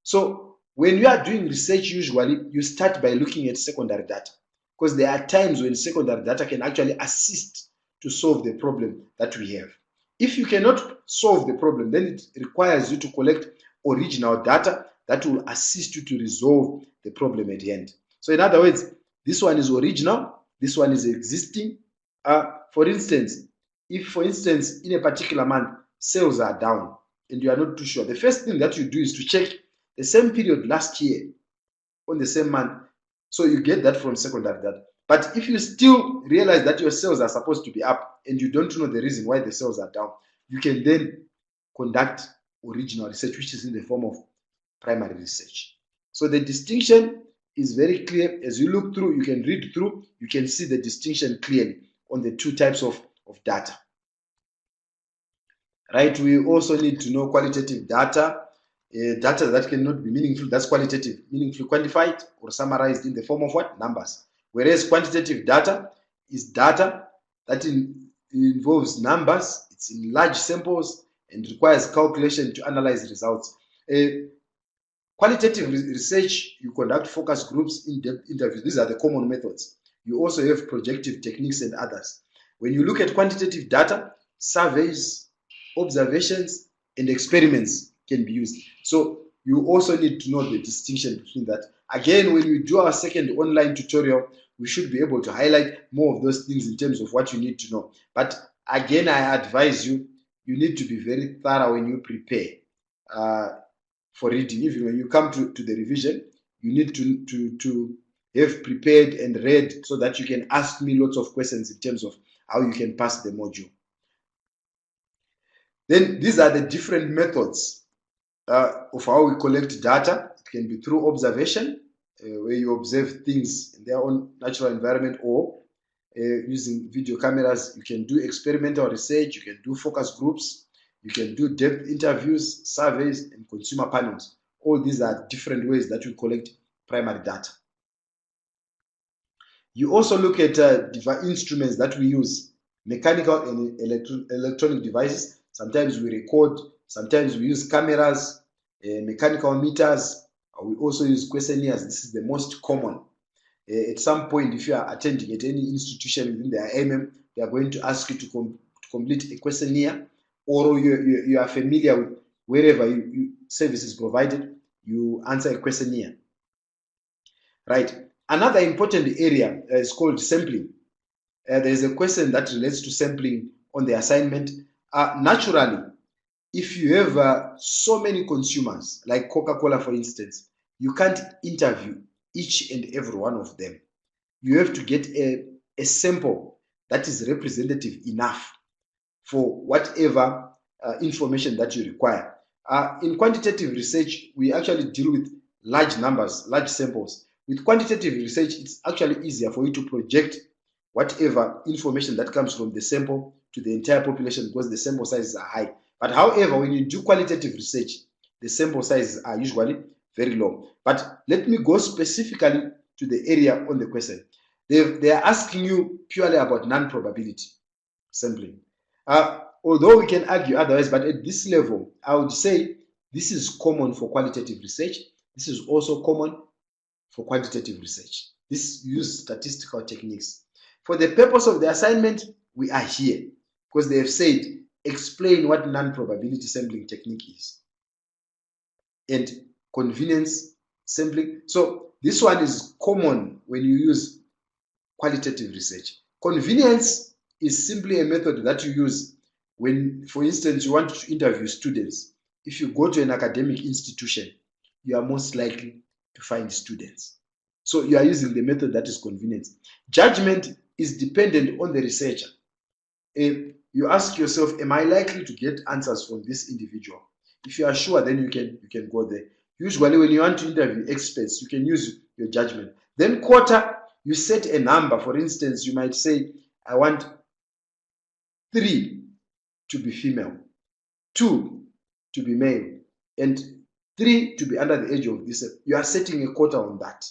So when you are doing research, usually you start by looking at secondary data, because there are times when secondary data can actually assist to solve the problem that we have. If you cannot solve the problem, then it requires you to collect original data that will assist you to resolve the problem at hand. So in other words, this one is original, this one is existing. For instance, if for instance in a particular month sales are down and you are not too sure, the first thing that you do is to check the same period last year on the same month. So you get that from secondary data. But if you still realize that your sales are supposed to be up and you don't know the reason why the sales are down, you can then conduct original research, which is in the form of primary research. So the distinction is very clear. As you look through, you can read through, you can see the distinction clearly on the two types of data. Right, we also need to know qualitative data, data that cannot be meaningful, that's qualitative, meaningfully quantified or summarized in the form of what? Numbers. Whereas quantitative data is data that involves numbers, it's in large samples and requires calculation to analyze results. Qualitative research, you conduct focus groups, in-depth interviews. These are the common methods. You also have projective techniques and others. When you look at quantitative data, surveys, observations, and experiments can be used. So you also need to know the distinction between that. Again, when we do our second online tutorial, we should be able to highlight more of those things in terms of what you need to know. But again, I advise you, you need to be very thorough when you prepare for reading. Even when you come to the revision, you need to have prepared and read so that you can ask me lots of questions in terms of how you can pass the module. Then these are the different methods of how we collect data. It can be through observation, where you observe things in their own natural environment, or using video cameras. You can do experimental research, you can do focus groups, you can do depth interviews, surveys, and consumer panels. All these are different ways that we collect primary data. You also look at instruments that we use, mechanical and electronic devices. Sometimes we record, sometimes we use cameras, mechanical meters. We also use questionnaires. This is the most common. At some point, if you are attending at any institution within the IMM, they are going to ask you to complete a questionnaire, or you are familiar with wherever service is provided, you answer a questionnaire. Right. Another important area is called sampling. There is a question that relates to sampling on the assignment. Naturally, if you have so many consumers, like Coca-Cola, for instance, you can't interview each and every one of them. You have to get a sample that is representative enough for whatever information that you require. In quantitative research, we actually deal with large numbers, large samples. With quantitative research, it's actually easier for you to project whatever information that comes from the sample to the entire population, because the sample sizes are high. But however, when you do qualitative research, the sample sizes are usually very low. But let me go specifically to the area on the question. They are asking you purely about non-probability sampling. Although we can argue otherwise, but at this level, I would say this is common for qualitative research. This is also common for quantitative research. This uses statistical techniques. For the purpose of the assignment, we are here because they have said, explain what non-probability sampling technique is and convenience sampling. So this one is common when you use qualitative research. Convenience is simply a method that you use when, for instance, you want to interview students. If you go to an academic institution, you are most likely to find students. So you are using the method that is convenient. Judgment is dependent on the researcher. If you ask yourself, am I likely to get answers from this individual? If you are sure, then you can go there. Usually when you want to interview experts, you can use your judgment. Then quota, you set a number. For instance, you might say, I want 3 to be female, 2 to be male, and 3 to be under the age of this. You are setting a quota on that.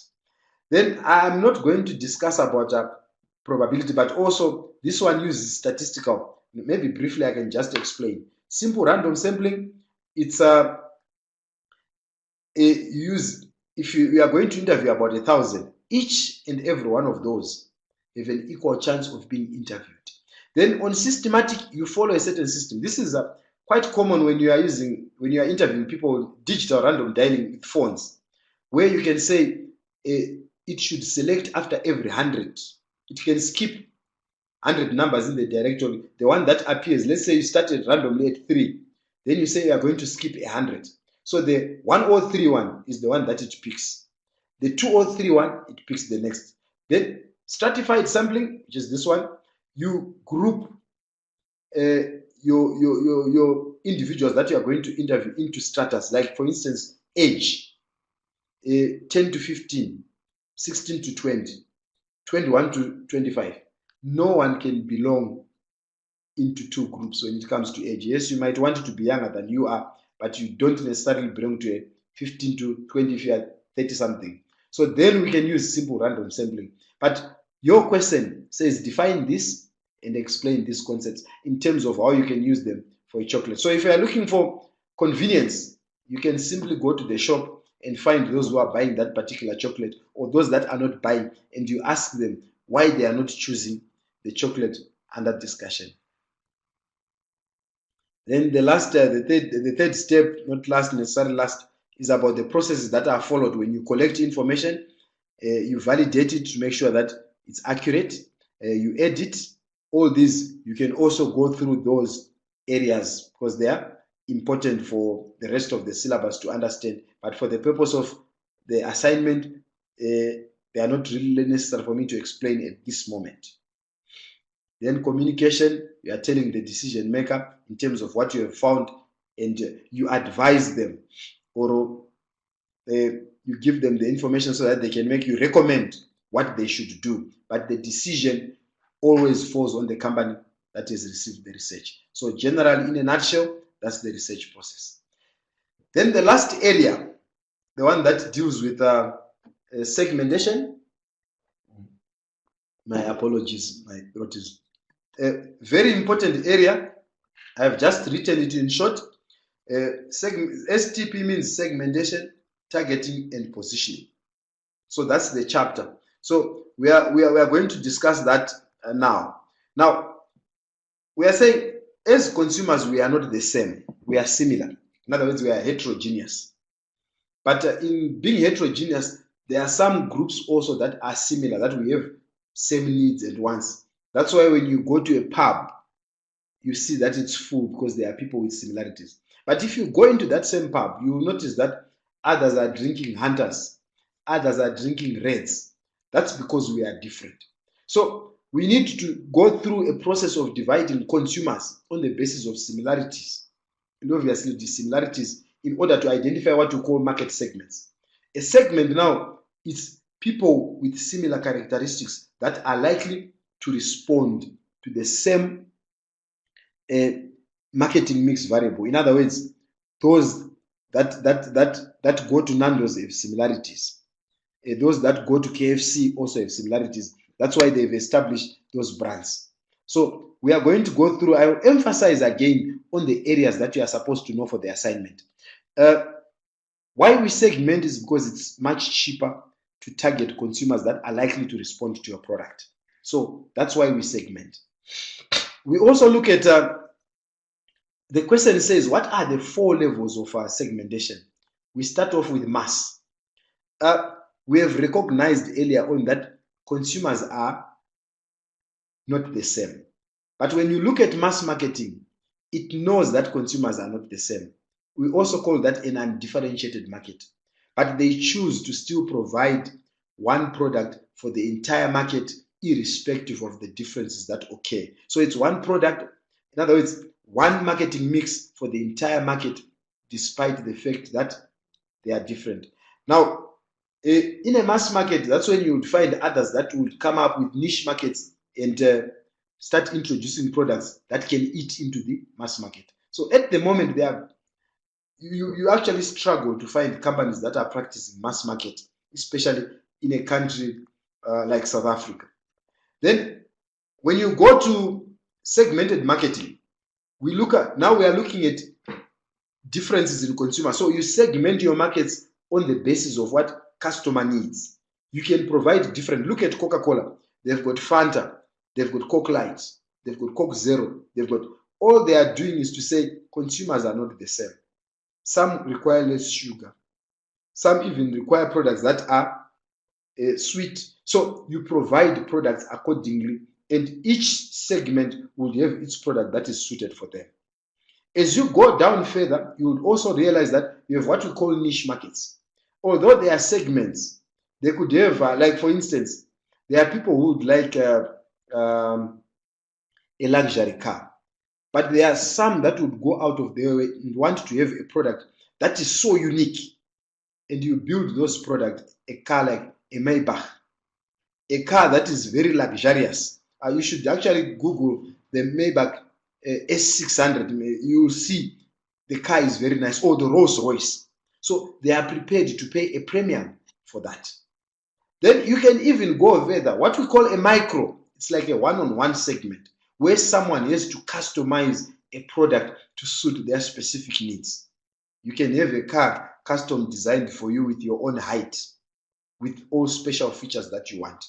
Then I'm not going to discuss about probability, but also this one uses statistical. Maybe briefly I can just explain. Simple random sampling, it's if you are going to interview about 1,000, each and every one of those have an equal chance of being interviewed. Then on systematic, you follow a certain system. This is quite common when you are interviewing people, digital random dialing with phones, where you can say it should select after every 100. It can skip 100 numbers in the directory. The one that appears, let's say you started randomly at 3, then you say you are going to skip 100. So the 103 one is the one that it picks. The 203 one, it picks the next. Then stratified sampling, which is this one, you group your individuals that you are going to interview into stratas, like for instance, age, 10 to 15, 16 to 20, 21 to 25. No one can belong into two groups when it comes to age. Yes, you might want to be younger than you are, but you don't necessarily belong to a 15 to 20 if you are 30 something. So then we can use simple random sampling. But your question says define this and explain these concepts in terms of how you can use them for a chocolate. So if you are looking for convenience, you can simply go to the shop and find those who are buying that particular chocolate or those that are not buying, and you ask them why they are not choosing the chocolate under discussion. Then the last, the third step, not last necessarily last, is about the processes that are followed when you collect information. You validate it to make sure that it's accurate. You edit. All these, you can also go through those areas because they are important for the rest of the syllabus to understand. But for the purpose of the assignment, they are not really necessary for me to explain at this moment. Then communication, you are telling the decision maker in terms of what you have found, and you advise them, or you give them the information so that they can make you recommend what they should do. But the decision always falls on the company that has received the research. So generally, in a nutshell, that's the research process. Then the last area, the one that deals with segmentation. My apologies, my throat is a very important area. I've just written it in short. STP means segmentation, targeting, and positioning. So that's the chapter. So we are going to discuss that now. Now, we are saying as consumers, we are not the same. We are similar. In other words, we are heterogeneous. But in being heterogeneous, there are some groups also that are similar, that we have same needs and wants. That's why when you go to a pub, you see that it's full because there are people with similarities. But if you go into that same pub, you will notice that others are drinking Hunters, others are drinking Reds. That's because we are different. So we need to go through a process of dividing consumers on the basis of similarities, and obviously the similarities, in order to identify what we call market segments. A segment now is people with similar characteristics that are likely to respond to the same marketing mix variable. In other words, those that go to Nando's have similarities. Those that go to KFC also have similarities. That's why they've established those brands. So we are going to go through. I will emphasize again on the areas that you are supposed to know for the assignment. Why we segment is because it's much cheaper to target consumers that are likely to respond to your product. So that's why we segment. We also look at, the question says, what are the 4 levels of segmentation? We start off with mass. We have recognized earlier on that consumers are not the same. But when you look at mass marketing, it knows that consumers are not the same. We also call that an undifferentiated market. But they choose to still provide one product for the entire market, irrespective of the differences that occur. So it's one product, in other words, one marketing mix for the entire market, despite the fact that they are different. Now, in a mass market, that's when you would find others that would come up with niche markets and start introducing products that can eat into the mass market. So at the moment, you actually struggle to find companies that are practicing mass market, especially in a country like South Africa. Then when you go to segmented marketing, we are looking at differences in consumer. So you segment your markets on the basis of what customer needs. You can provide different. Look at Coca-Cola. They've got Fanta, they've got Coke Light, they've got Coke Zero, they've got, all they are doing is to say consumers are not the same. Some require less sugar. Some even require products that are sweet. So you provide products accordingly, and each segment will have its product that is suited for them. As you go down further, you would also realize that you have what we call niche markets. Although they are segments, they could have, like for instance, there are people who would like a luxury car, But there are some that would go out of their way and want to have a product that is so unique. And you build those products, a car like a Maybach, a car that is very luxurious. You should actually Google the Maybach S600. You will see the car is very nice, or the Rolls Royce. So they are prepared to pay a premium for that. Then you can even go further, what we call a micro. It's like a one-on-one segment where someone has to customize a product to suit their specific needs. You can have a car custom designed for you with your own height, with all special features that you want.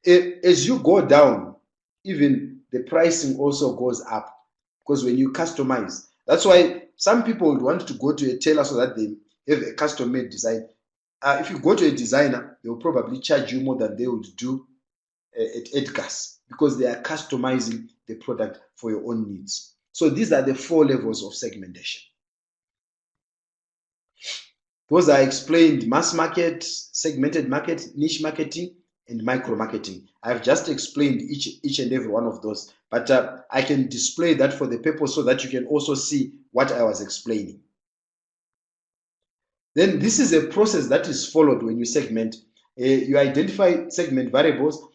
As you go down, even the pricing also goes up, because when you customize, that's why some people would want to go to a tailor so that they have a custom-made design. If you go to a designer, they will probably charge you more than they would do at Edgar's, because they are customizing the product for your own needs. So these are the 4 levels of segmentation. Those are explained: mass market, segmented market, niche marketing, and micro marketing. I've just explained each and every one of those, but I can display that for the purpose so that you can also see what I was explaining. Then this is a process that is followed when you segment. You identify segment variables,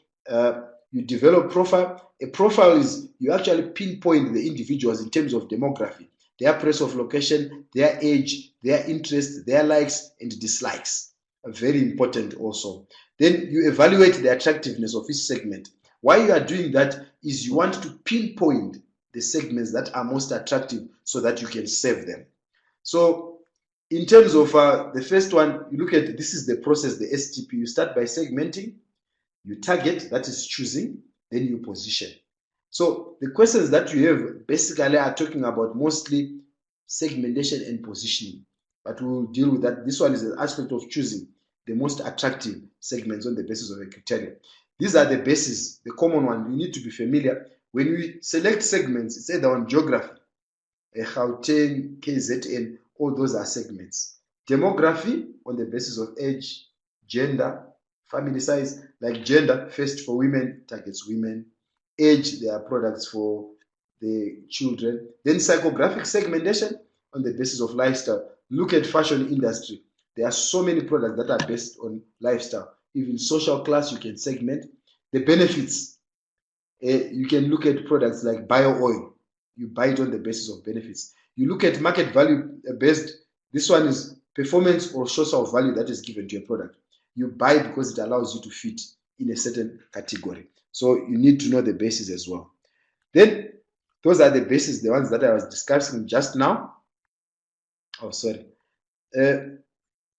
you develop profile. A profile is you actually pinpoint the individuals in terms of demography, their place of location, their age, their interests, their likes and dislikes. Very important also. Then you evaluate the attractiveness of each segment. Why you are doing that is you want to pinpoint the segments that are most attractive so that you can serve them. So in terms of the first one, you look at, this is the process, the STP. You start by segmenting, you target, that is choosing, then you position. So the questions that you have basically are talking about mostly segmentation and positioning, but we will deal with that. This one is an aspect of choosing the most attractive segments on the basis of a criteria. These are the bases, the common one. You need to be familiar. When we select segments, it's either on geography, Gauteng, KZN, all those are segments. Demography on the basis of age, gender, family size. Like gender, first for women, targets women. Age, there are products for the children. Then psychographic segmentation on the basis of lifestyle. Look at fashion industry. There are so many products that are based on lifestyle. Even social class, you can segment. The benefits, you can look at products like bio oil. You buy it on the basis of benefits. You look at market value based. This one is performance or social value that is given to a product. You buy it because it allows you to fit in a certain category. So you need to know the basis as well. Then those are the bases, the ones that I was discussing just now. Oh, sorry.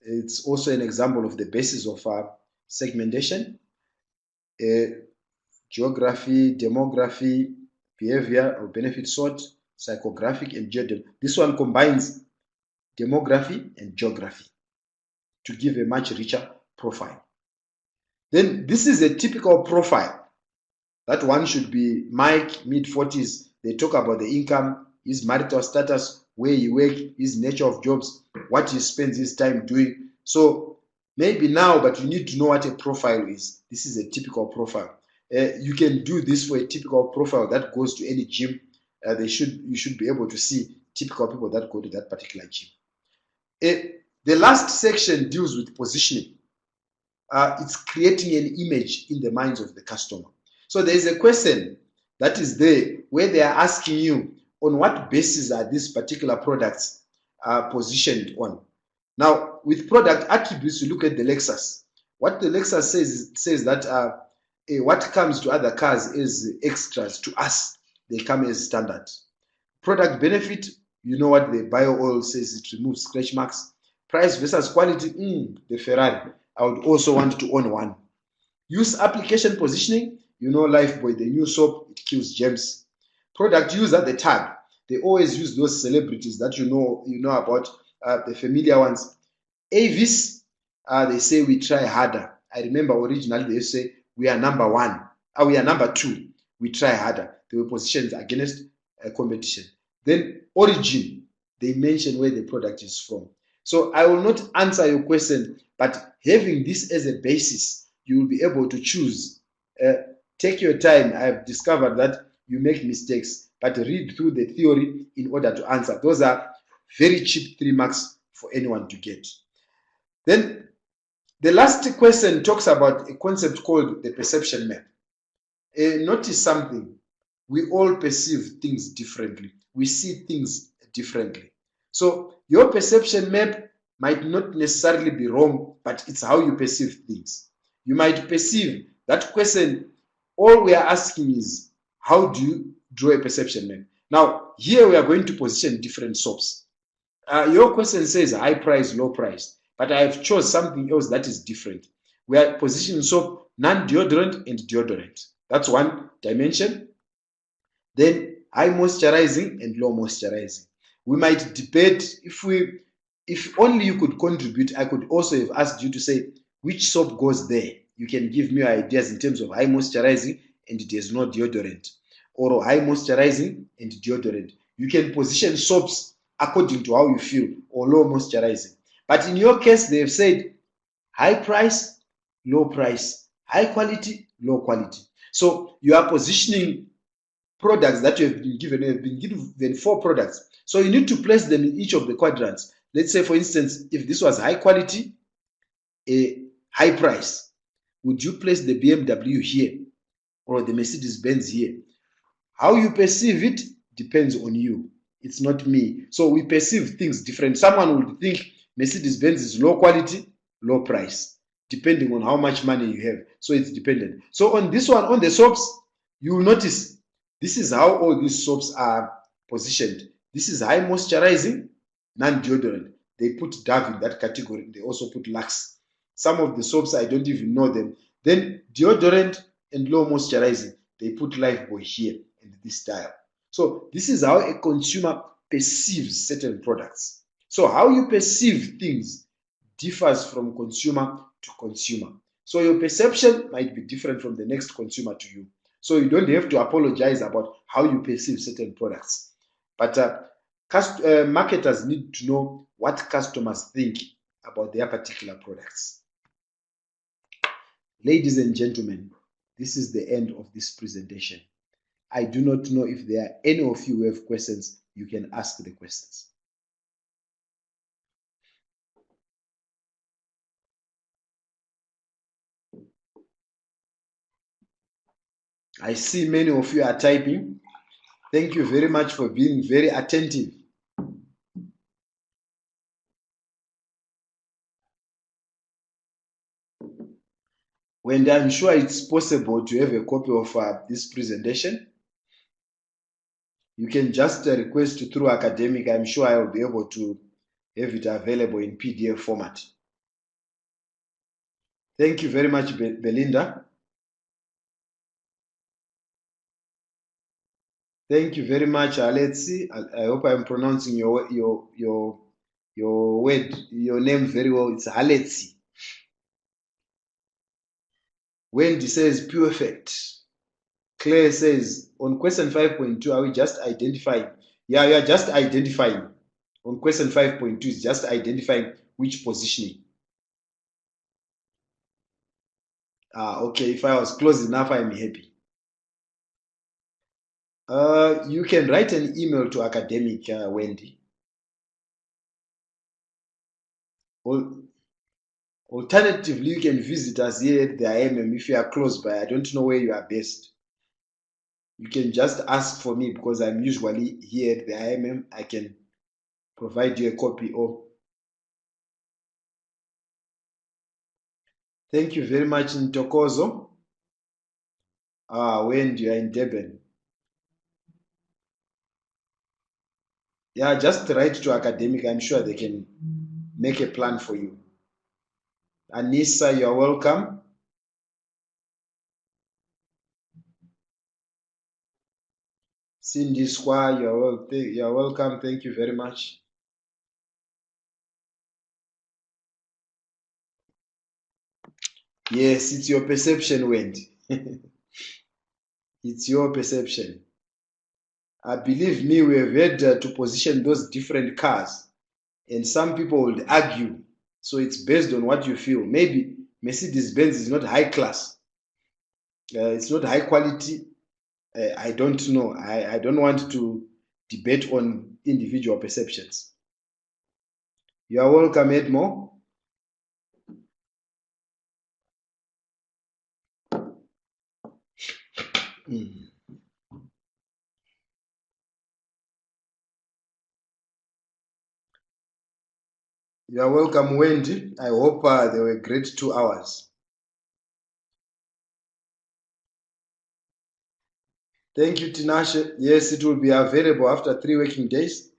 It's also an example of the basis of segmentation. Geography, demography, behavior or benefit sort, psychographic and geodem. This one combines demography and geography to give a much richer profile. Then this is a typical profile that one should be. Mike, mid-40s, they talk about the income, his marital status, where he works, his nature of jobs, what he spends his time doing. So maybe now, but you need to know what a profile is. This is a typical profile. You can do this for a typical profile that goes to any gym. You should be able to see typical people that go to that particular gym. The last section deals with positioning. It's creating an image in the minds of the customer. So there is a question that is there where they are asking you on what basis are these particular products positioned on. Now, with product attributes, you look at the Lexus. What the Lexus says that what comes to other cars is extras. To us, they come as standard. Product benefit, you know what the bio oil says, it removes scratch marks. Price versus quality, the Ferrari, I would also want to own one. Use application positioning, you know Lifebuoy, the new soap, it kills germs. Product user, the tag. They always use those celebrities that you know about, the familiar ones. Avis, they say we try harder. I remember originally they say we are number 1, we are number 2, we try harder. They were positioned against competition. Then origin, they mention where the product is from. So I will not answer your question, but having this as a basis, you will be able to choose. Take your time. I've discovered that you make mistakes, but read through the theory in order to answer. Those are very cheap 3 marks for anyone to get. Then the last question talks about a concept called the perception map. Notice something. We all perceive things differently. We see things differently. So your perception map might not necessarily be wrong, but it's how you perceive things. You might perceive that question, all we are asking is, how do you draw a perception map? Now, here we are going to position different soaps. Your question says high price, low price, but I have chose something else that is different. We are positioning soap, non-deodorant and deodorant. That's one dimension. Then high moisturizing and low moisturizing. We might debate if only you could contribute. I could also have asked you to say which soap goes there. You can give me ideas in terms of high moisturizing and it has no deodorant, or high moisturizing and deodorant. You can position soaps according to how you feel, or low moisturizing. But in your case, they have said high price, low price, high quality, low quality. So you are positioning products that you have been given. You have been given 4 products. So you need to place them in each of the quadrants. Let's say, for instance, if this was high quality, a high price, would you place the BMW here or the Mercedes-Benz here? How you perceive it depends on you. It's not me. So we perceive things different. Someone would think Mercedes-Benz is low quality, low price, depending on how much money you have. So it's dependent. So on this one, on the soaps, you will notice this is how all these soaps are positioned. This is high moisturizing, non-deodorant. They put Dove in that category. They also put Lux. Some of the soaps, I don't even know them. Then deodorant and low moisturizing, they put Lifebuoy here in this style. So this is how a consumer perceives certain products. So how you perceive things differs from consumer to consumer. So your perception might be different from the next consumer to you. So you don't have to apologize about how you perceive certain products. But marketers need to know what customers think about their particular products. Ladies and gentlemen, this is the end of this presentation. I do not know if there are any of you who have questions. You can ask the questions. I see many of you are typing. Thank you very much for being very attentive. When I'm sure it's possible to have a copy of this presentation, you can just request through academic. I'm sure I'll be able to have it available in PDF format. Thank you very much, Belinda. Thank you very much, Alexi. I hope I'm pronouncing your word, your name very well. It's Alexi. Wendy says perfect. Claire says on question 5.2, are we just identifying? Yeah, we are just identifying. On question 5.2 is just identifying which positioning. Okay, if I was close enough, I'm happy. You can write an email to academic, Wendy. Alternatively, you can visit us here at the IMM if you are close by. I don't know where you are based. You can just ask for me because I'm usually here at the IMM. I can provide you a copy of. Thank you very much, Ntokozo. When you are in Durban. Yeah, just write to academic. I'm sure they can make a plan for you. Anissa, you're welcome. Cindy Square, you're welcome. Thank you very much. Yes, it's your perception, Wendy. It's your perception. Believe me, we have had to position those different cars, and some people would argue. So it's based on what you feel. Maybe Mercedes-Benz is not high class. It's not high quality. I don't know. I don't want to debate on individual perceptions. You are welcome, Edmo. Mm. You are welcome, Wendy. I hope they were great 2 hours. Thank you, Tinashe. Yes, it will be available after 3 working days.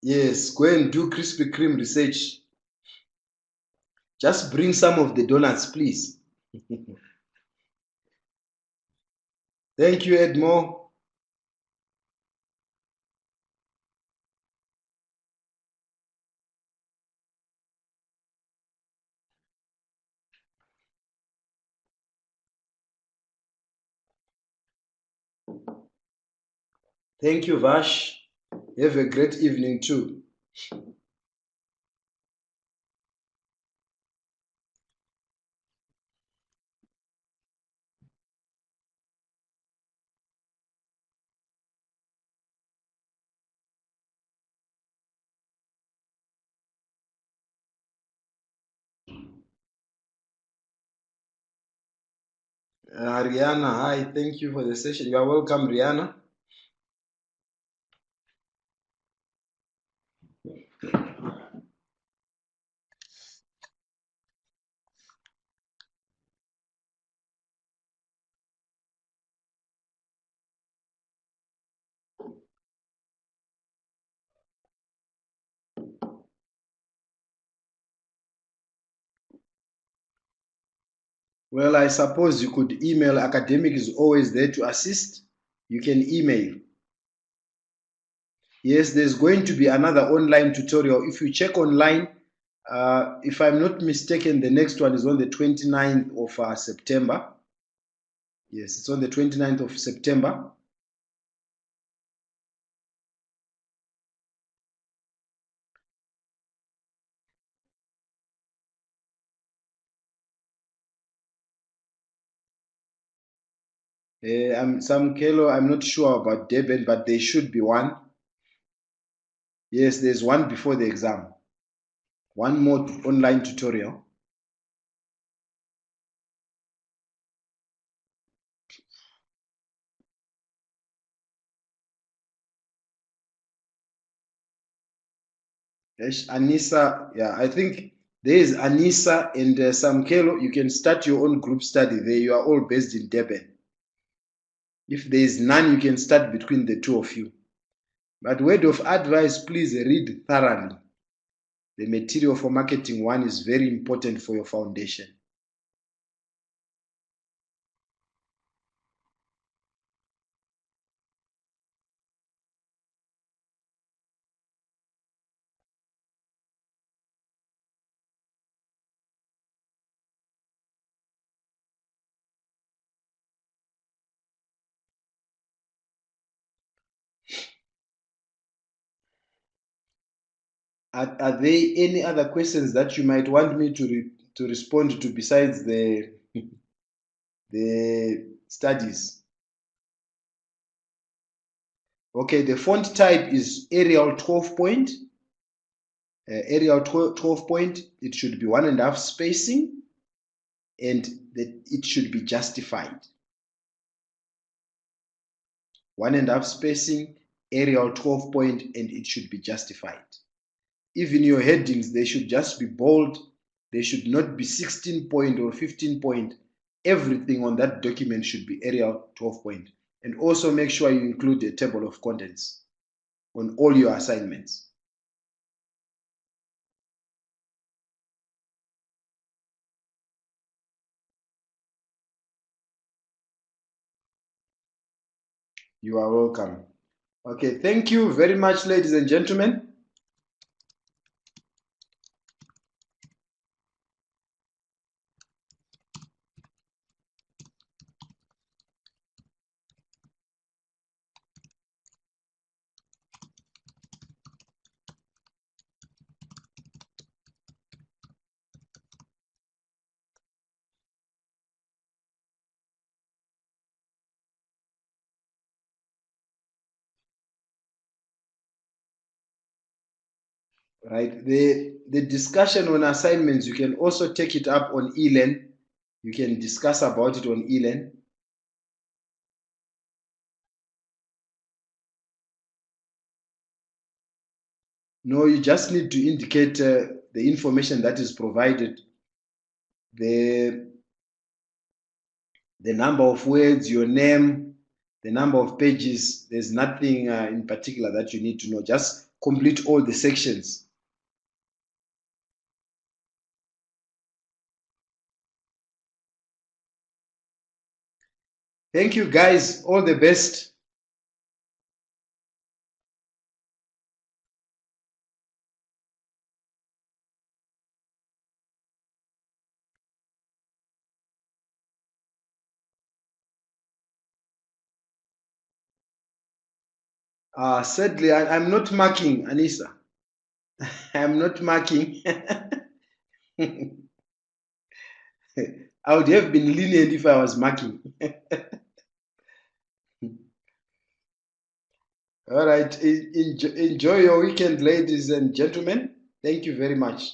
Yes, go and do Krispy Kreme research. Just bring some of the donuts, please. Thank you, Edmo. Thank you, Vash. Have a great evening too. Rihanna, hi. Thank you for the session. You are welcome, Rihanna. Well, I suppose you could email. Academic is always there to assist. You can email. Yes, there's going to be another online tutorial. If you check online, if I'm not mistaken, the next one is on the 29th of September. Yes, it's on the 29th of September. I'm not sure about Durban, but there should be one. Yes, there's one before the exam. One more online tutorial. Yes, Anissa, yeah, I think there is Anissa and Samkelo. You can start your own group study there. You are all based in Durban. If there is none, you can start between the two of you. But word of advice, please read thoroughly. The material for marketing one is very important for your foundation. Are there any other questions that you might want me to respond to besides the studies? Okay, the font type is Arial 12 point. Arial 12 point, it should be 1.5 spacing, and it should be justified. 1.5 spacing, Arial 12 point, and it should be justified. Even your headings, they should just be bold. They should not be 16 point or 15 point. Everything on that document should be Arial 12 point. And also make sure you include a table of contents on all your assignments. You are welcome. Okay, thank you very much, ladies and gentlemen. right? The discussion on assignments, you can also take it up on eLearn. You can discuss about it on eLearn. No, you just need to indicate the information that is provided, the number of words, your name, the number of pages. There's nothing in particular that you need to know. Just complete all the sections. Thank you, guys. All the best. Sadly, I'm not marking, Anissa. I'm not marking. I would have been lenient if I was marking. All right. Enjoy your weekend, ladies and gentlemen. Thank you very much.